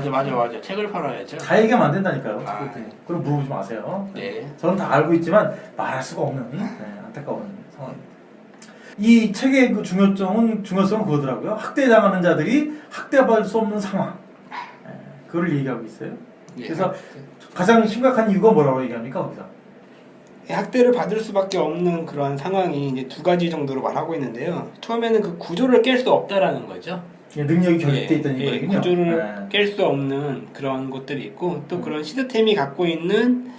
책을 팔아야죠. 다 얘기하면 안 된다니까요. 아. 그럼 물어보지 마세요. 네. 저는 다 알고 있지만 말할 수가 없는 안타까운 상황입니다. 이 책의 그 중요성은 그거더라고요. 학대당하는 자들이 학대받을 수 없는 상황. 그걸 얘기하고 있어요. 그래서 가장 심각한 이유가 뭐라고 얘기합니까 거기서? 학대를 받을 수밖에 없는 그런 상황이 이제 2가지 정도로 말하고 있는데요. 처음에는 그 구조를 깰 수 없다라는 거죠. 능력이 결핍돼 있다는 얘기군요. 구조를 깰 수 없는 그런 것들이 있고 또 그런 시스템이 갖고 있는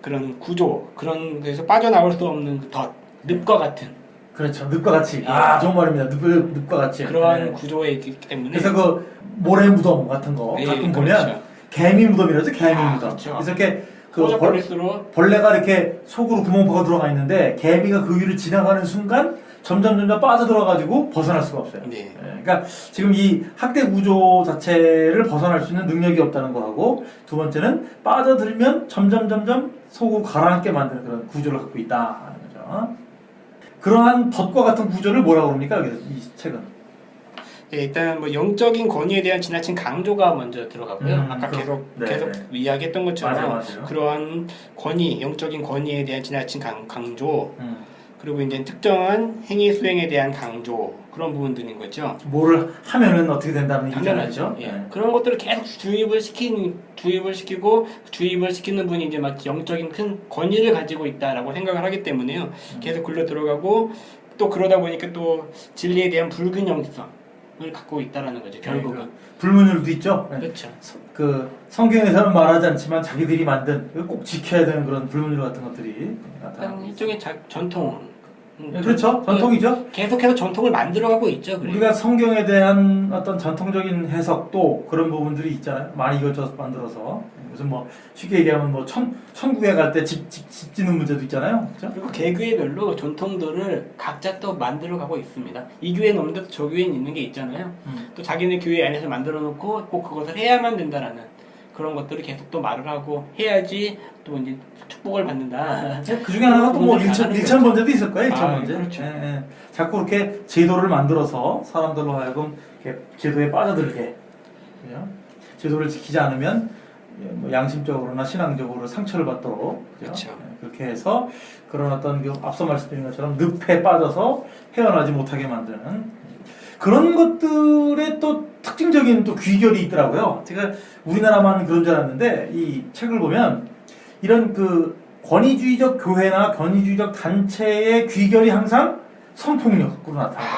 그런 구조, 그런 데서 빠져나올 수 없는 그 덫, 늪과 같은 그렇죠. 늪과 같이. 예. 아, 좋은 말입니다. 늪과 같이. 그러한 네. 구조에 있기 때문에 그래서 그 모래 무덤 같은 거 예, 가끔 그렇죠. 보면 개미 무덤이라죠. 개미 아, 무덤. 그렇죠. 그래서 이렇게 그 호적거릴수록 벌레가 이렇게 속으로 구멍 파고 들어가 있는데 개미가 그 위를 지나가는 순간 점점 빠져들어가지고 벗어날 수가 없어요. 네. 예, 그러니까 지금 이 학대 구조 자체를 벗어날 수 있는 능력이 없다는 거하고 두 번째는 빠져들면 점점 속으로 가라앉게 만드는 그런 구조를 갖고 있다는 거죠. 그러한 덫과 같은 구조를 뭐라고 그럽니까? 여기서 이 책은. 예, 일단 뭐 영적인 권위에 대한 지나친 강조가 먼저 들어가고요. 아까 계속 네, 계속 네. 이야기했던 것처럼 맞아요. 그러한 권위, 영적인 권위에 대한 지나친 강조, 음. 그리고 이제 특정한 행위 수행에 대한 강조 그런 부분들인 거죠. 뭐를 하면은 어떻게 된다는 얘기잖아요. 당연하죠. 예. 네. 그런 것들을 계속 주입을 시키는 분이 이제 마치 영적인 큰 권위를 가지고 있다라고 생각을 하기 때문에요. 계속 글로 들어가고 또 그러다 보니까 또 진리에 대한 불균형성을 갖고 있다라는 거죠. 결국은. 불문율도 있죠. 네. 그렇죠. 그 성경에서는 말하지 않지만 자기들이 만든 이거 꼭 지켜야 되는 그런 불문율 같은 것들이 나타나고 있어요. 일종의 전통. 네, 그렇죠. 전통이죠. 계속해서 전통을 만들어가고 있죠. 그래요. 우리가 성경에 대한 어떤 전통적인 해석도 그런 부분들이 있잖아요. 많이 이것저것 만들어서 무슨 뭐 쉽게 얘기하면 뭐 천국에 갈 때 집 짓는 문제도 있잖아요. 그렇죠? 그리고 개교회별로 전통들을 각자 또 만들어가고 있습니다. 이 교회는 없는데 저 교회는 있는 게 있잖아요. 또 자기네 교회 안에서 만들어 놓고 꼭 그것을 해야만 된다라는 그런 것들을 계속 또 말을 하고 해야지 또 이제 축복을 받는다. 그 중에 하나가 또 뭐 나가는 일천 거죠. 번제도 있을 거예요. 일천 아, 번제. 그렇죠. 예, 예. 자꾸 이렇게 제도를 만들어서 사람들로 하여금 이렇게 제도에 빠져들게. 그죠? 제도를 지키지 않으면 뭐 양심적으로나 신앙적으로 상처를 받도록 그죠? 그렇죠. 예, 그렇게 해서 그런 어떤 그 앞서 말씀드린 것처럼 늪에 빠져서 헤어나지 못하게 만드는 그런 것들의 또 특징적인 또 귀결이 있더라고요. 제가 우리나라만 그런 줄 알았는데 이 책을 보면 이런 그 권위주의적 교회나 권위주의적 단체의 귀결이 항상 성폭력으로 나타나요.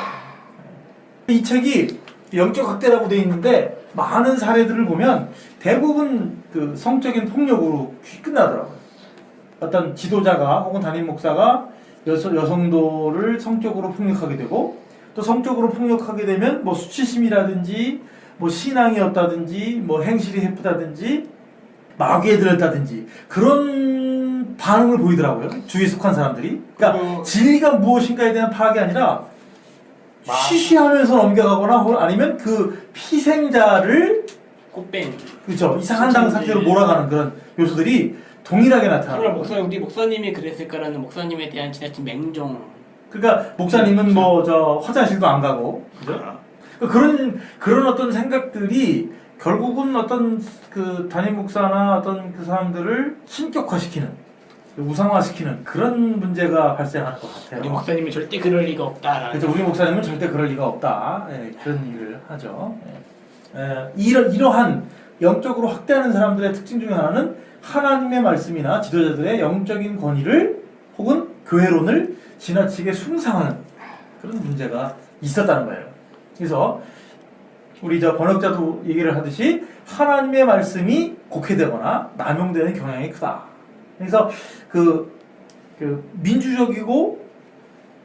이 책이 영적 학대라고 되어 있는데 많은 사례들을 보면 대부분 그 성적인 폭력으로 끝나더라고요. 어떤 지도자가 혹은 담임 목사가 여성도를 성적으로 폭력하게 되고 또 성적으로 폭력하게 되면 뭐 수치심이라든지 뭐 신앙이 없다든지 뭐 행실이 해프다든지 마귀에 들었다든지 그런 반응을 보이더라고요. 주위에 속한 사람들이. 그러니까 진리가 무엇인가에 대한 파악이 아니라 쉬쉬하면서 넘겨가거나 혹은 아니면 그 희생자를 꽃뱀. 그죠 이상한 당 상태로 몰아가는 그런 요소들이 동일하게 나타나요. 우리 목사님이 그랬을까라는 목사님에 대한 지나친 맹종. 그러니까 목사님은 뭐 저 화장실도 안 가고 그죠? 그런 어떤 생각들이 결국은 어떤 그 담임 목사나 어떤 그 사람들을 신격화시키는 우상화시키는 그런 문제가 발생하는 것 같아요. 우리 목사님이 절대 그럴 리가 없다라는. 그래서 우리 목사님은 절대 그럴 리가 없다. 예, 그런 얘기를 하죠. 이러한 영적으로 확대하는 사람들의 특징 중에 하나는 하나님의 말씀이나 지도자들의 영적인 권위를 혹은 교회론을 지나치게 숭상하는 그런 문제가 있었다는 거예요. 그래서 우리 저 번역자도 얘기를 하듯이 하나님의 말씀이 곡해되거나 남용되는 경향이 크다. 그래서 그 민주적이고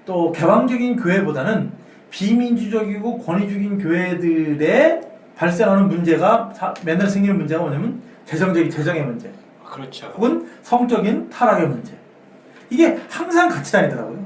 또 개방적인 교회보다는 비민주적이고 권위적인 교회들의 발생하는 문제가 맨날 생기는 문제가 뭐냐면 재정의 문제, 그렇죠. 혹은 성적인 타락의 문제. 이게 항상 같이 다니더라고요.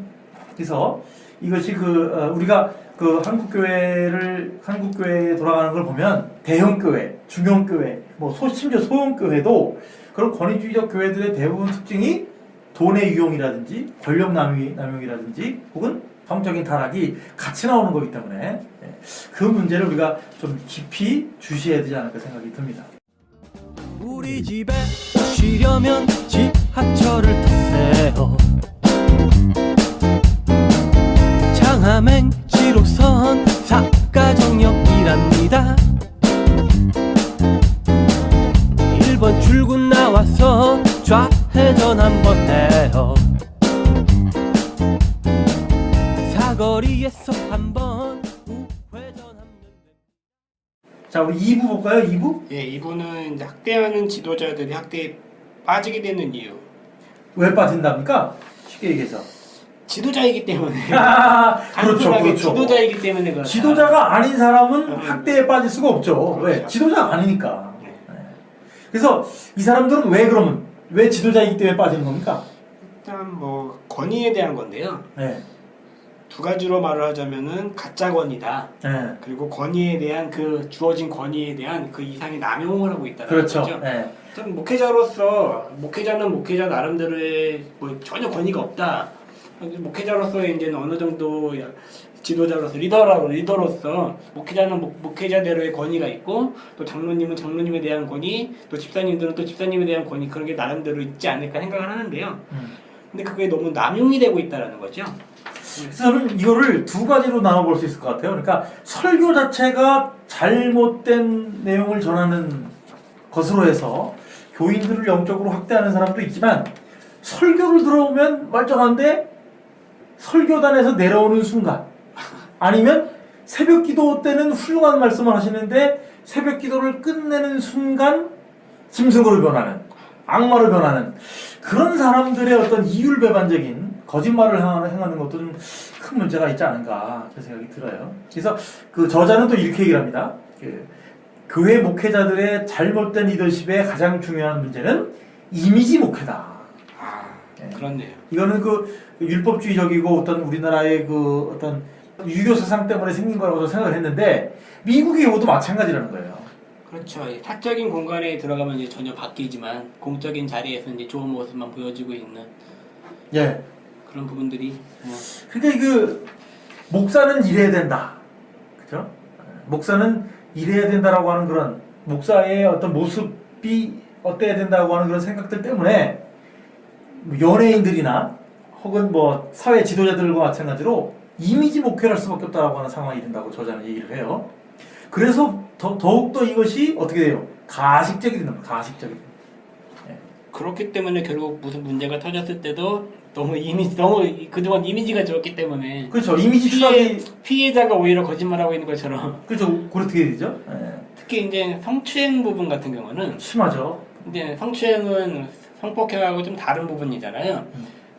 그래서 이것이 우리가 그 한국교회에 돌아가는 걸 보면 대형교회, 중형교회, 뭐 심지어 소형교회도 그런 권위주의적 교회들의 대부분 특징이 돈의 유용이라든지 권력 남용이라든지 혹은 성적인 타락이 같이 나오는 거기 때문에 그 문제를 우리가 좀 깊이 주시해야 되지 않을까 생각이 듭니다. 우리 집에 쉬려면 지하철을 타세요. 장하맹 7호선 사가정역이랍니다. 1번 출구 나와서 좌회전 한번 해요. 사거리에서 한번 우회전하면 자, 우리 2부 볼까요? 2부? 예, 이분은 이제 학대하는 지도자들이 학대에 빠지게 되는 이유. 왜 빠진답니까? 쉽게 얘기해서 지도자이기 때문에 그렇죠, 단순하게 그렇죠. 지도자이기 때문에 그렇다. 지도자가 아닌 사람은 학대에 빠질 수가 없죠. 왜? 그렇죠. 지도자가 아니니까. 네. 네. 그래서 이 사람들은 왜 그러면 왜 지도자이기 때문에 빠지는 겁니까? 일단 뭐 권위에 대한 건데요. 네. 두 가지로 말을 하자면은 가짜 권위다. 네. 그리고 권위에 대한 그 주어진 권위에 대한 그 이상의 남용을 하고 있다는 그렇죠. 거죠. 네. 전 목회자로서 목회자는 목회자 나름대로의 뭐 전혀 권위가 없다. 목회자로서의 이제는 어느 정도 지도자로서 리더로서 목회자는 목회자대로의 권위가 있고 또 장로님은 장로님에 대한 권위, 또 집사님들은 또 집사님에 대한 권위 그런 게 나름대로 있지 않을까 생각을 하는데요. 근데 그게 너무 남용이 되고 있다라는 거죠. 그래서 저는 이거를 두 가지로 나눠볼 수 있을 것 같아요. 그러니까 설교 자체가 잘못된 내용을 전하는 것으로 해서 교인들을 영적으로 확대하는 사람도 있지만 설교를 들어오면 멀쩡한데 설교단에서 내려오는 순간 아니면 새벽 기도 때는 훌륭한 말씀을 하시는데 새벽 기도를 끝내는 순간 짐승으로 변하는 악마로 변하는 그런 사람들의 어떤 이율배반적인 거짓말을 행하는 것도 좀 큰 문제가 있지 않은가 그런 생각이 들어요. 그래서 그 저자는 또 이렇게 얘기를 합니다. 교회 목회자들의 잘못된 리더십의 가장 중요한 문제는 이미지 목회다. 그렇네요. 이거는 그 율법주의적이고 어떤 우리나라의 그 어떤 유교 사상 때문에 생긴 거라고 생각을 했는데 미국의 경우도 마찬가지라는 거예요. 그렇죠. 사적인 공간에 들어가면 이제 전혀 바뀌지만 공적인 자리에서 이제 좋은 모습만 보여주고 있는 예. 그런 부분들이 뭐 그러니까 그 목사는 이래야 된다. 그죠? 목사는 이래야 된다라고 하는 그런 목사의 어떤 모습이 어때야 된다고 하는 그런 생각들 때문에 연예인들이나 혹은 뭐 사회 지도자들과 마찬가지로 이미지 목회를 할 수밖에 없다라고 하는 상황이 된다고 저자는 얘기를 해요. 그래서 더욱더 이것이 어떻게 돼요? 가식적이 된다. 가식적이. 그렇기 때문에 결국 무슨 문제가 터졌을 때도 너무 그동안 이미지가 좋았기 때문에 그렇죠. 이미지 추락이 피해자가 오히려 거짓말하고 있는 것처럼 그렇죠. 그렇게 되죠. 특히 이제 성추행 부분 같은 경우는 심하죠. 이제 성추행은 성폭행하고 좀 다른 부분이잖아요.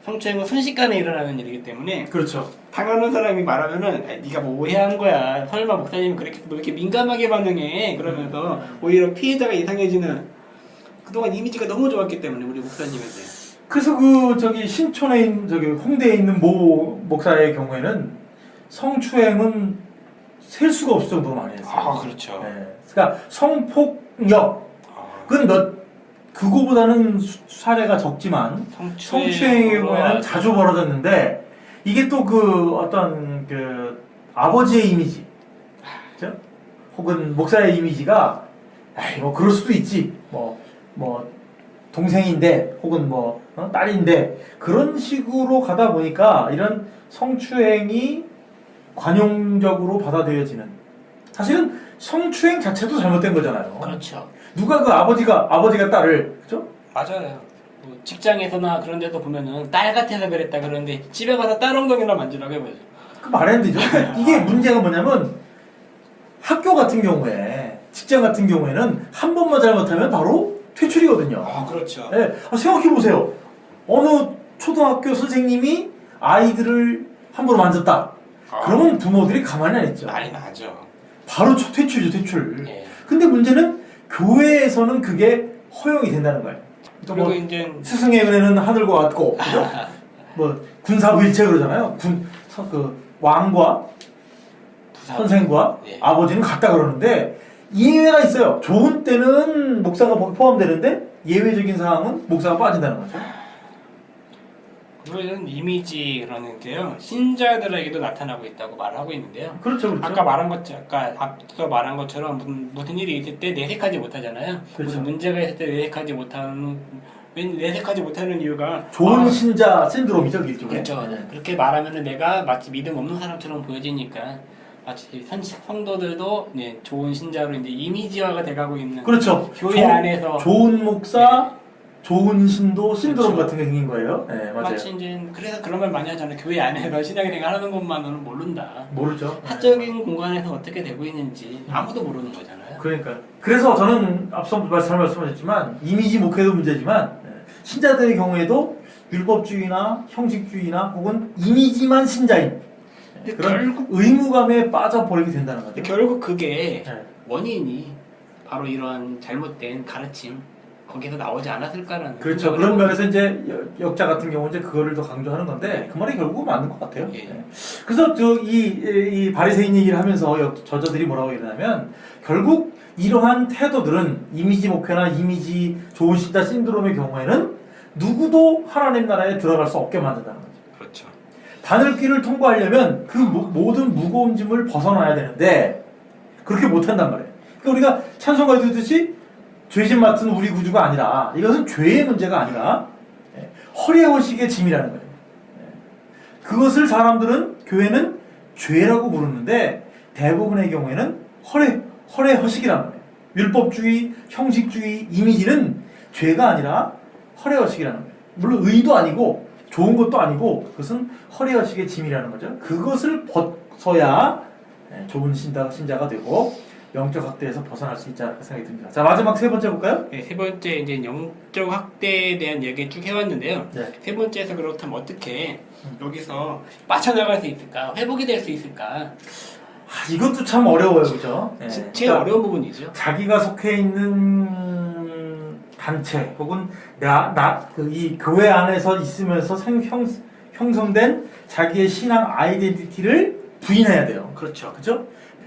성추행은 순식간에 일어나는 일이기 때문에 그렇죠. 당하는 사람이 말하면은 네가 뭐 오해한 거야. 설마 목사님이 그렇게 너 이렇게 민감하게 반응해. 그러면서 오히려 피해자가 이상해지는 그동안 이미지가 너무 좋았기 때문에 우리 목사님에 대해. 그래서 신촌에 있는 홍대에 있는 모 목사의 경우에는 성추행은 셀 수가 없을 정도로 많이 했어요. 그렇죠. 그러니까 성폭력은 그거보다는 사례가 적지만 성추행의 경우에는 자주 벌어졌는데 이게 또 어떤 아버지의 이미지, 그죠? 혹은 목사의 이미지가 뭐 그럴 수도 있지. 뭐 동생인데 혹은 딸인데 그런 식으로 가다 보니까 이런 성추행이 관용적으로 받아들여지는 사실은 성추행 자체도 잘못된 거잖아요. 그렇죠. 누가 아버지가 딸을 그죠? 맞아요. 뭐 직장에서나 그런 데도 보면은 딸 같아서 그랬다 그러는데 집에 가서 딸 엉덩이나 만지라고 해보죠. 그 말이 안 되죠. 이게 문제가 뭐냐면 학교 같은 경우에 직장 같은 경우에는 한 번만 잘못하면 바로 퇴출이거든요. 그렇죠. 생각해 보세요. 어느 초등학교 선생님이 아이들을 함부로 만졌다. 그러면 부모들이 가만히 안 있죠. 난리 나죠. 바로 퇴출이죠, 퇴출. 예. 근데 문제는 교회에서는 그게 허용이 된다는 거예요. 그리고 이제 스승의 은혜는 하늘과 같고, 그죠? 군사부 일체 그러잖아요. 왕과 선생과 예. 아버지는 같다 그러는데 예외가 있어요. 좋은 때는 목사가 포함되는데 예외적인 상황은 목사가 빠진다는 거죠. 그런 이미지라는 게요 신자들에게도 나타나고 있다고 말하고 있는데요. 그렇죠, 그렇죠. 아까 앞서 말한 것처럼 무슨 일이 있을 때 내색하지 못하잖아요. 그렇죠. 무슨 문제가 있을 때 내색하지 못하는 이유가 좋은 신자 신드롬이죠, 일종의. 그렇죠. 그렇게 말하면은 내가 마치 믿음 없는 사람처럼 보여지니까 마치 성도들도 좋은 신자로 이제 이미지화가 돼가고 있는. 그렇죠. 교회 안에서 좋은 목사, 좋은 신도 신드롬 그렇죠. 같은 게 생긴 거예요. 네, 맞아요. 마치 이제 그래서 그런 말 많이 하잖아요. 교회 안에서 신앙생활 하는 것만으로는 모른다. 모르죠. 사적인 공간에서 어떻게 되고 있는지 아무도 모르는 거잖아요. 그러니까. 그래서 저는 앞서 잘 말씀하셨지만 이미지 목회도 문제지만 신자들의 경우에도 율법주의나 형식주의나 혹은 이미지만 신자인 근데 그런 결국 의무감에 빠져버리게 된다는 거죠. 결국 그게 네. 원인이 바로 이런 잘못된 가르침 거기서 나오지 않았을까라는 그렇죠. 생각을 그런 해봅니다. 면에서 이제 역자 같은 경우 이제 그거를 더 강조하는 건데 그 말이 결국은 맞는 것 같아요. 예. 네. 그래서 이 바리새인 얘기를 하면서 저자들이 뭐라고 얘기하냐면 결국 이러한 태도들은 이미지 목회나 이미지 좋은 신자 신드롬의 경우에는 누구도 하나님 나라에 들어갈 수 없게 만든다는 거죠. 그렇죠. 바늘길을 통과하려면 그 모든 무거운 짐을 벗어나야 되는데 그렇게 못한단 말이에요. 그러니까 우리가 찬송가에 듣듯이 죄짐 맡은 우리 구주가 아니라 이것은 죄의 문제가 아니라 허리에 허식의 짐이라는 거예요. 그것을 사람들은 교회는 죄라고 부르는데 대부분의 경우에는 허례 허식이라는 거예요. 율법주의, 형식주의, 이미지는 죄가 아니라 허례 허식이라는 거예요. 물론 의도 아니고 좋은 것도 아니고 그것은 허례 허식의 짐이라는 거죠. 그것을 벗어야 좋은 신자가 되고 영적 학대에서 벗어날 수 있지 않을까 생각이 듭니다. 자, 마지막 세 번째 볼까요? 네, 세 번째 이제 영적 학대에 대한 얘기 쭉 해왔는데요. 네. 세 번째에서 그렇다면 어떻게 여기서 빠져나갈 수 있을까? 회복이 될 수 있을까? 이것도 참 어려워요, 그죠? 제일 어려운 부분이죠. 자기가 속해 있는 단체 혹은 이 교회 안에서 있으면서 형성된 자기의 신앙 아이덴티티를 부인해야 돼요. 그렇죠. 그죠?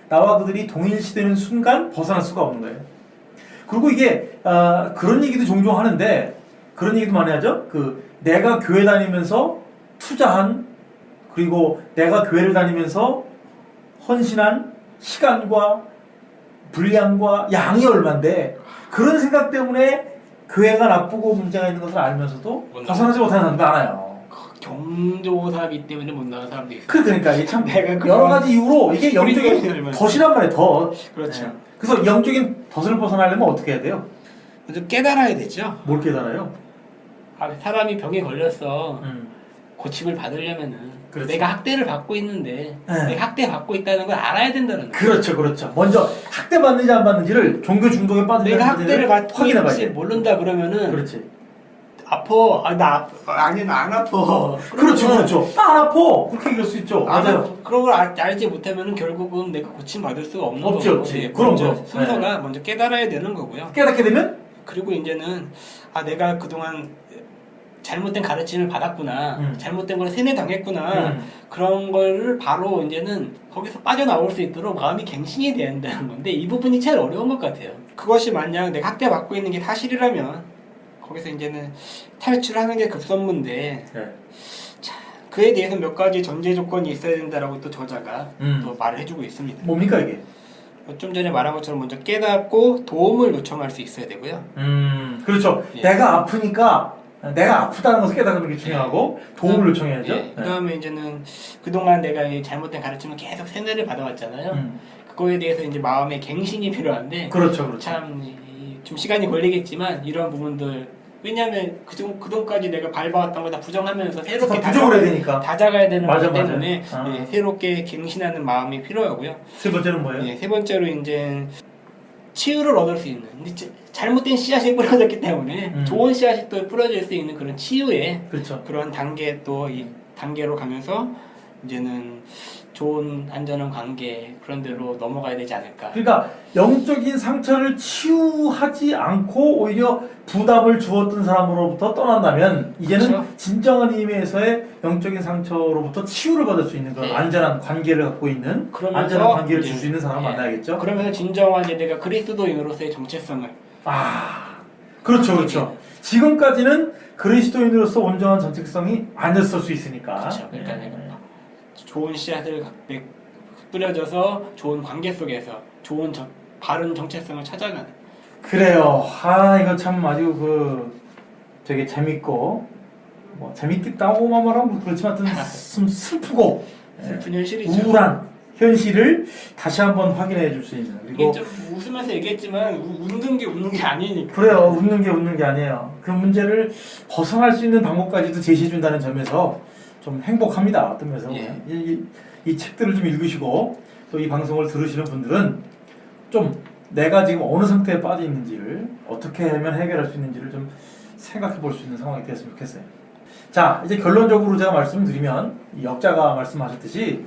나와 그들이 동일시되는 순간 벗어날 수가 없는 거예요. 그리고 이게 그런 얘기도 종종 하는데 그런 얘기도 많이 하죠. 내가 교회 다니면서 투자한 그리고 내가 교회를 다니면서 헌신한 시간과 분량과 양이 얼만데 그런 생각 때문에 교회가 나쁘고 문제가 있는 것을 알면서도 벗어나지 못하는 사람도 많아요. 경조사기 때문에 못 나가는 사람도 있어요. 그러니까 이게 참 내가 여러 가지 이유로 이게 영적인 스피리추얼 덫이란 말이에요. 덫. 그렇죠. 네. 그래서 영적인 덫을 벗어나려면 어떻게 해야 돼요? 먼저 깨달아야 되죠. 뭘 깨달아요? 사람이 병에 걸렸어. 음. 고침을 받으려면은 그렇죠. 내가 학대를 받고 있는데 네. 내가 학대받고 있다는 걸 알아야 된다는 거예요. 그렇죠. 먼저 학대받는지 안 받는지를 종교 중독에 빠지는 내가 학대를 받고 확인해봐야 있는지 돼. 모른다 그러면은 그렇지. 아파. 아니 나 안 아파. 그렇죠. 안 아파. 그렇게 얘기할 수 있죠. 맞아요. 그런 걸 알지 못하면은 결국은 내가 고침 받을 수가 없는 없지, 거고. 없지. 예, 그럼, 먼저 그럼. 순서가 먼저 깨달아야 되는 거고요. 깨닫게 되면 그리고 이제는 내가 그동안 잘못된 가르침을 받았구나. 잘못된 걸 세뇌당했구나. 그런 거를 바로 이제는 거기서 빠져나올 수 있도록 마음이 갱신이 돼야 된다는 건데 이 부분이 제일 어려운 것 같아요. 그것이 만약 내가 학대받고 있는 게 사실이라면 거기서 이제는 탈출하는 게 급선무인데 네. 그에 대해서 몇 가지 전제 조건이 있어야 된다라고 또 저자가 또 말을 해주고 있습니다. 뭡니까 이게? 좀 전에 말한 것처럼 먼저 깨닫고 도움을 요청할 수 있어야 되고요. 그렇죠. 예. 내가 아프니까 내가 아프다는 것을 깨닫는 게 중요하고 도움을 요청해야죠. 예, 그다음에 이제는 그동안 내가 이 잘못된 가르침을 계속 세뇌를 받아왔잖아요. 그거에 대해서 이제 마음의 갱신이 필요한데 그렇죠. 참 좀 시간이 걸리겠지만 이런 부분들 왜냐하면 그동까지 내가 밟아왔던 거 다 부정하면서 새롭게 부정을 해야 되니까. 다져가야 되는 맞아, 거기 때문에 맞아. 예, 새롭게 갱신하는 마음이 필요하고요. 세 번째는 뭐예요? 예, 세 번째로 이제 치유를 얻을 수 있는 근데 잘못된 씨앗이 뿌려졌기 때문에 좋은 씨앗이 또 뿌려질 수 있는 그런 치유의 그렇죠. 그런 단계 또 이 단계로 가면서 이제는 좋은 안전한 관계 그런 데로 넘어가야 되지 않을까. 그러니까 영적인 상처를 치유하지 않고 오히려 부담을 주었던 사람으로부터 떠난다면 이제는 그렇죠. 진정한 의미에서의 영적인 상처로부터 치유를 받을 수 있는 그런 네. 안전한 관계를 갖고 있는 그러면서 안전한 관계를 줄 이제, 수 있는 사람을 예. 만나야겠죠. 그러면서 진정한 이제 내가 그리스도인으로서의 정체성을 그렇죠. 지금까지는 그리스도인으로서 온전한 정체성이 아니었을 수 있으니까. 그렇죠. 그러니까 예. 내가 좋은 씨앗을 뿌려져서 좋은 관계 속에서 좋은 바른 정체성을 찾아가는. 그래요. 이거 참 아주 되게 재밌고 뭐 재밌겠다고만 말하면 그렇지만 좀 슬프고 슬픈 현실이죠. 우울한 현실을 다시 한번 확인해 줄 수 있는 이게 그리고 좀 웃으면서 얘기했지만 웃는 게 아니니까. 그래요. 웃는 게 아니에요. 그 문제를 벗어날 수 있는 방법까지도 제시해 준다는 점에서 좀 행복합니다. 어떤 면에서 예. 이 책들을 좀 읽으시고 또 이 방송을 들으시는 분들은 좀 내가 지금 어느 상태에 빠져 있는지를 어떻게 하면 해결할 수 있는지를 좀 생각해 볼 수 있는 상황이 되었으면 좋겠어요. 자, 이제 결론적으로 제가 말씀드리면 이 역자가 말씀하셨듯이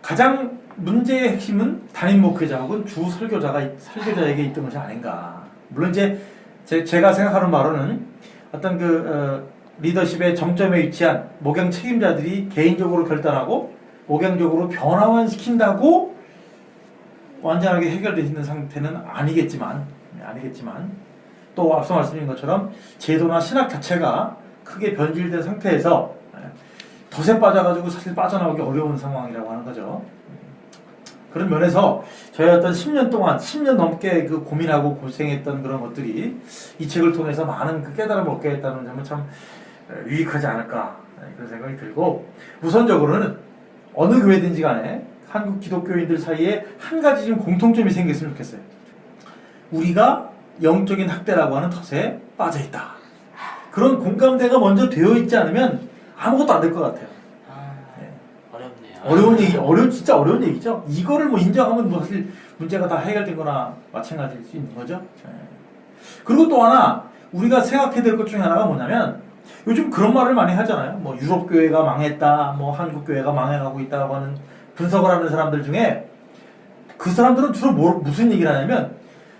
가장 문제의 핵심은 담임 목회자 혹은 주 설교자에게 있던 것이 아닌가. 물론 이제 제가 생각하는 바로는 어떤 리더십의 정점에 위치한 목양 책임자들이 개인적으로 결단하고 목양적으로 변화만 시킨다고 완전하게 해결되어 있는 상태는 아니겠지만 또 앞서 말씀드린 것처럼 제도나 신학 자체가 크게 변질된 상태에서 덫에 빠져가지고 사실 빠져나오기 어려운 상황이라고 하는 거죠. 그런 면에서 저희 어떤 10년 넘게 그 고민하고 고생했던 그런 것들이 이 책을 통해서 많은 그 깨달음을 얻게 했다는 점은 참 유익하지 않을까 그런 생각이 들고, 우선적으로는 어느 교회든지 간에 한국 기독교인들 사이에 한 가지 좀 공통점이 생겼으면 좋겠어요. 우리가 영적인 학대라고 하는 덫에 빠져있다. 그런 공감대가 먼저 되어 있지 않으면 아무것도 안 될 것 같아요. 어렵네요. 진짜 어려운 얘기죠. 이거를 뭐 인정하면 뭐 사실 문제가 다 해결된 거나 마찬가지일 수 있는 거죠. 그리고 또 하나 우리가 생각해야 될 것 중에 하나가 뭐냐면, 요즘 그런 말을 많이 하잖아요. 뭐 유럽 교회가 망했다, 뭐 한국 교회가 망해가고 있다고 하는 분석을 하는 사람들 중에 그 사람들은 주로 무슨 얘기를 하냐면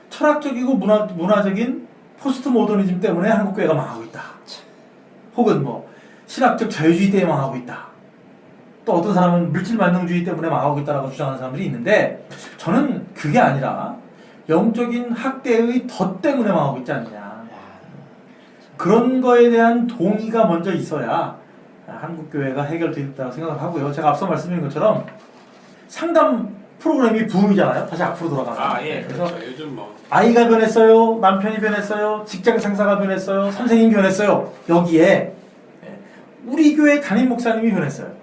철학적이고 문화적인 포스트 모더니즘 때문에 한국 교회가 망하고 있다. 혹은 뭐 신학적 자유주의 때문에 망하고 있다. 또 어떤 사람은 물질 만능주의 때문에 망하고 있다라고 주장하는 사람들이 있는데, 저는 그게 아니라 영적인 학대의 덫 때문에 망하고 있지 않느냐. 그런 거에 대한 동의가 먼저 있어야 한국 교회가 해결되겠다고 생각을 하고요. 제가 앞서 말씀드린 것처럼 상담 프로그램이 붐이잖아요. 다시 앞으로 돌아가면. 예. 그래서 그렇죠. 요즘 뭐 아이가 변했어요, 남편이 변했어요, 직장 상사가 변했어요, 선생님이 변했어요. 여기에 우리 교회 담임 목사님이 변했어요.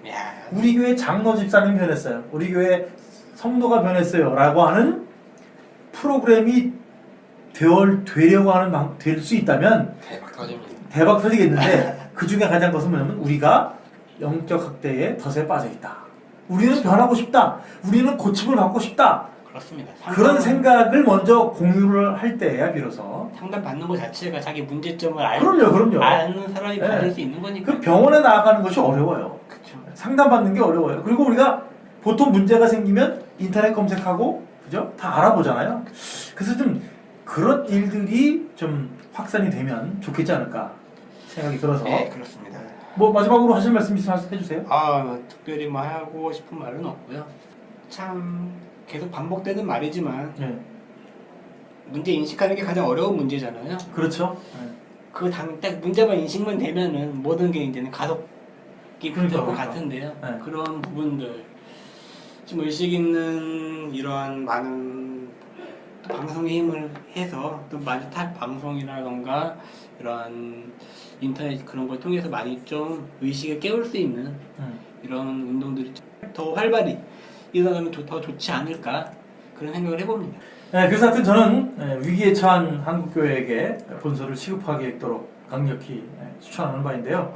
우리 교회 장로 집사님이 변했어요. 우리 교회 성도가 변했어요. 라고 하는 프로그램이 되려고 하는 될 수 있다면 대박 터지겠는데, 그 중에 가장 것은 뭐냐면 우리가 영적 학대의 덫에 빠져 있다. 우리는 변하고 싶다. 우리는 고침을 받고 싶다. 그렇습니다. 그런 생각을 먼저 공유를 할 때야 비로소. 상담 받는 것 자체가 자기 문제점을 그럼요. 아는 사람이 받을 수 있는 거니까. 그 병원에 나아가는 것이 어려워요. 그렇죠. 상담받는 게 어려워요. 그리고 우리가 보통 문제가 생기면 인터넷 검색하고, 그죠? 다 알아보잖아요. 그래서 좀 그런 일들이 좀 확산이 되면 좋겠지 않을까 생각이 들어서. 네, 그렇습니다. 뭐 마지막으로 하실 말씀 있으면 해주세요. 특별히 뭐 하고 싶은 말은 없고요. 참 계속 반복되는 말이지만 네. 문제 인식하는 게 가장 어려운 문제잖아요. 그렇죠. 딱 문제만 인식만 되면은 모든 게 이제는 가속기 붙을 것 같은데요. 네. 그런 부분들 좀 의식 있는 이러한 많은 방송의 힘을 해서 또 많이 방송이라던가 이런 인터넷 그런 걸 통해서 많이 좀 의식을 깨울 수 있는 이런 운동들이 더 활발히 일어나면 더 좋지 않을까 그런 생각을 해봅니다. 네, 그래서 하여튼 저는 위기에 처한 한국교회에게 본서를 시급하게 읽도록 강력히 추천하는 바인데요.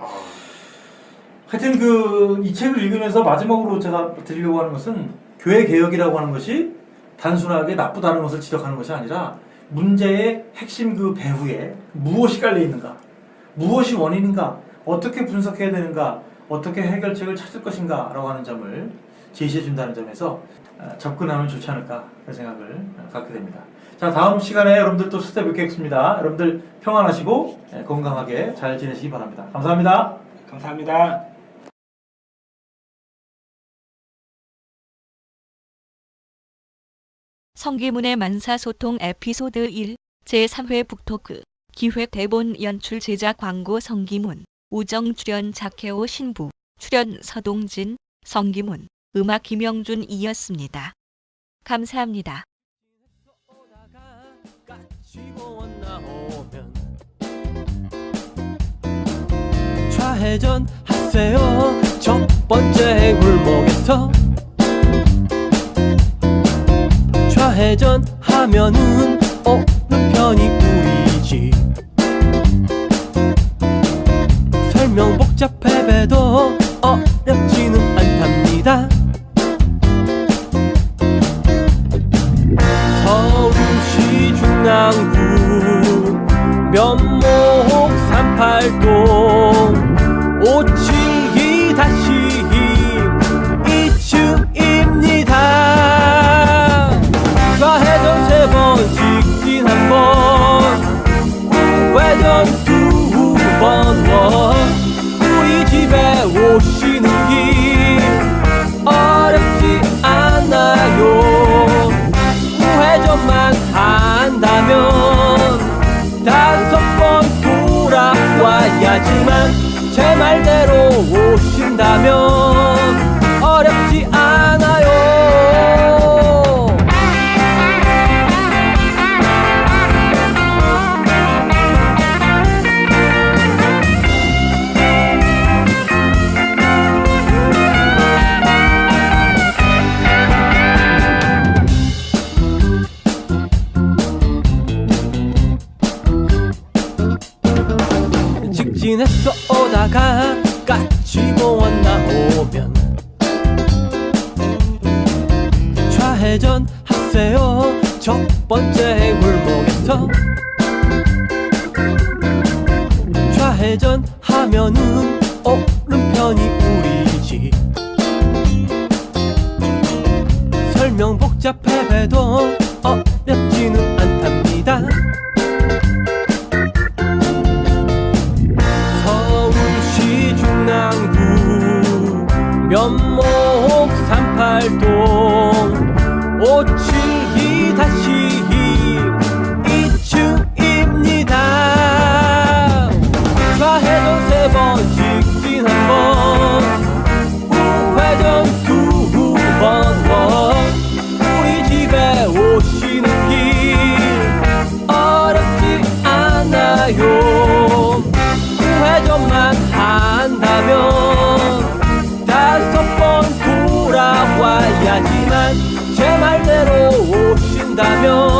하여튼 이 책을 읽으면서 마지막으로 제가 드리려고 하는 것은, 교회 개혁이라고 하는 것이 단순하게 나쁘다는 것을 지적하는 것이 아니라 문제의 핵심 그 배후에 무엇이 깔려 있는가, 무엇이 원인인가, 어떻게 분석해야 되는가, 어떻게 해결책을 찾을 것인가 라고 하는 점을 제시해 준다는 점에서 접근하면 좋지 않을까 그런 생각을 갖게 됩니다. 자, 다음 시간에 여러분들 또 찾아뵙겠습니다. 여러분들 평안하시고 건강하게 잘 지내시기 바랍니다. 감사합니다. 감사합니다. 성기문의 만사소통 에피소드 1 제3회 북토크 기획 대본 연출 제작 광고 성기문 우정 출연 작혜호 신부 출연 서동진 성기문 음악 김영준이었습니다. 감사합니다. 좌회전 하세요. 첫 번째 골목에서 좌회전 하면은 오른편이 우리 집. 설명 복잡해봬도 어렵지는 않답니다. 서울시 중랑구 면목 38동 572-2층입니다. 좌회전 3번 직진 1번 우회전 2번 우리 집에 오시는 길 어렵지 않아요. 우회전만 한다면 5번 돌아와야지만 제 말대로 오신다면 어렵지 않아요. 직진해서 오다가 까치공원 나오면 좌회전 하세요. 첫 번째 골목에서 좌회전 하면은 오른편이 우리 집. 설명 복잡해도 어렵지는 않답니다. 서울시 중랑구 면목 38동 572-2층입니다. 좌회전 3번 직진 1번 우회전 2번 우리 집에 오시는 길 어렵지 않아요. 우회전만 한다면 5번 돌아와야지만 제 말대로 오신다면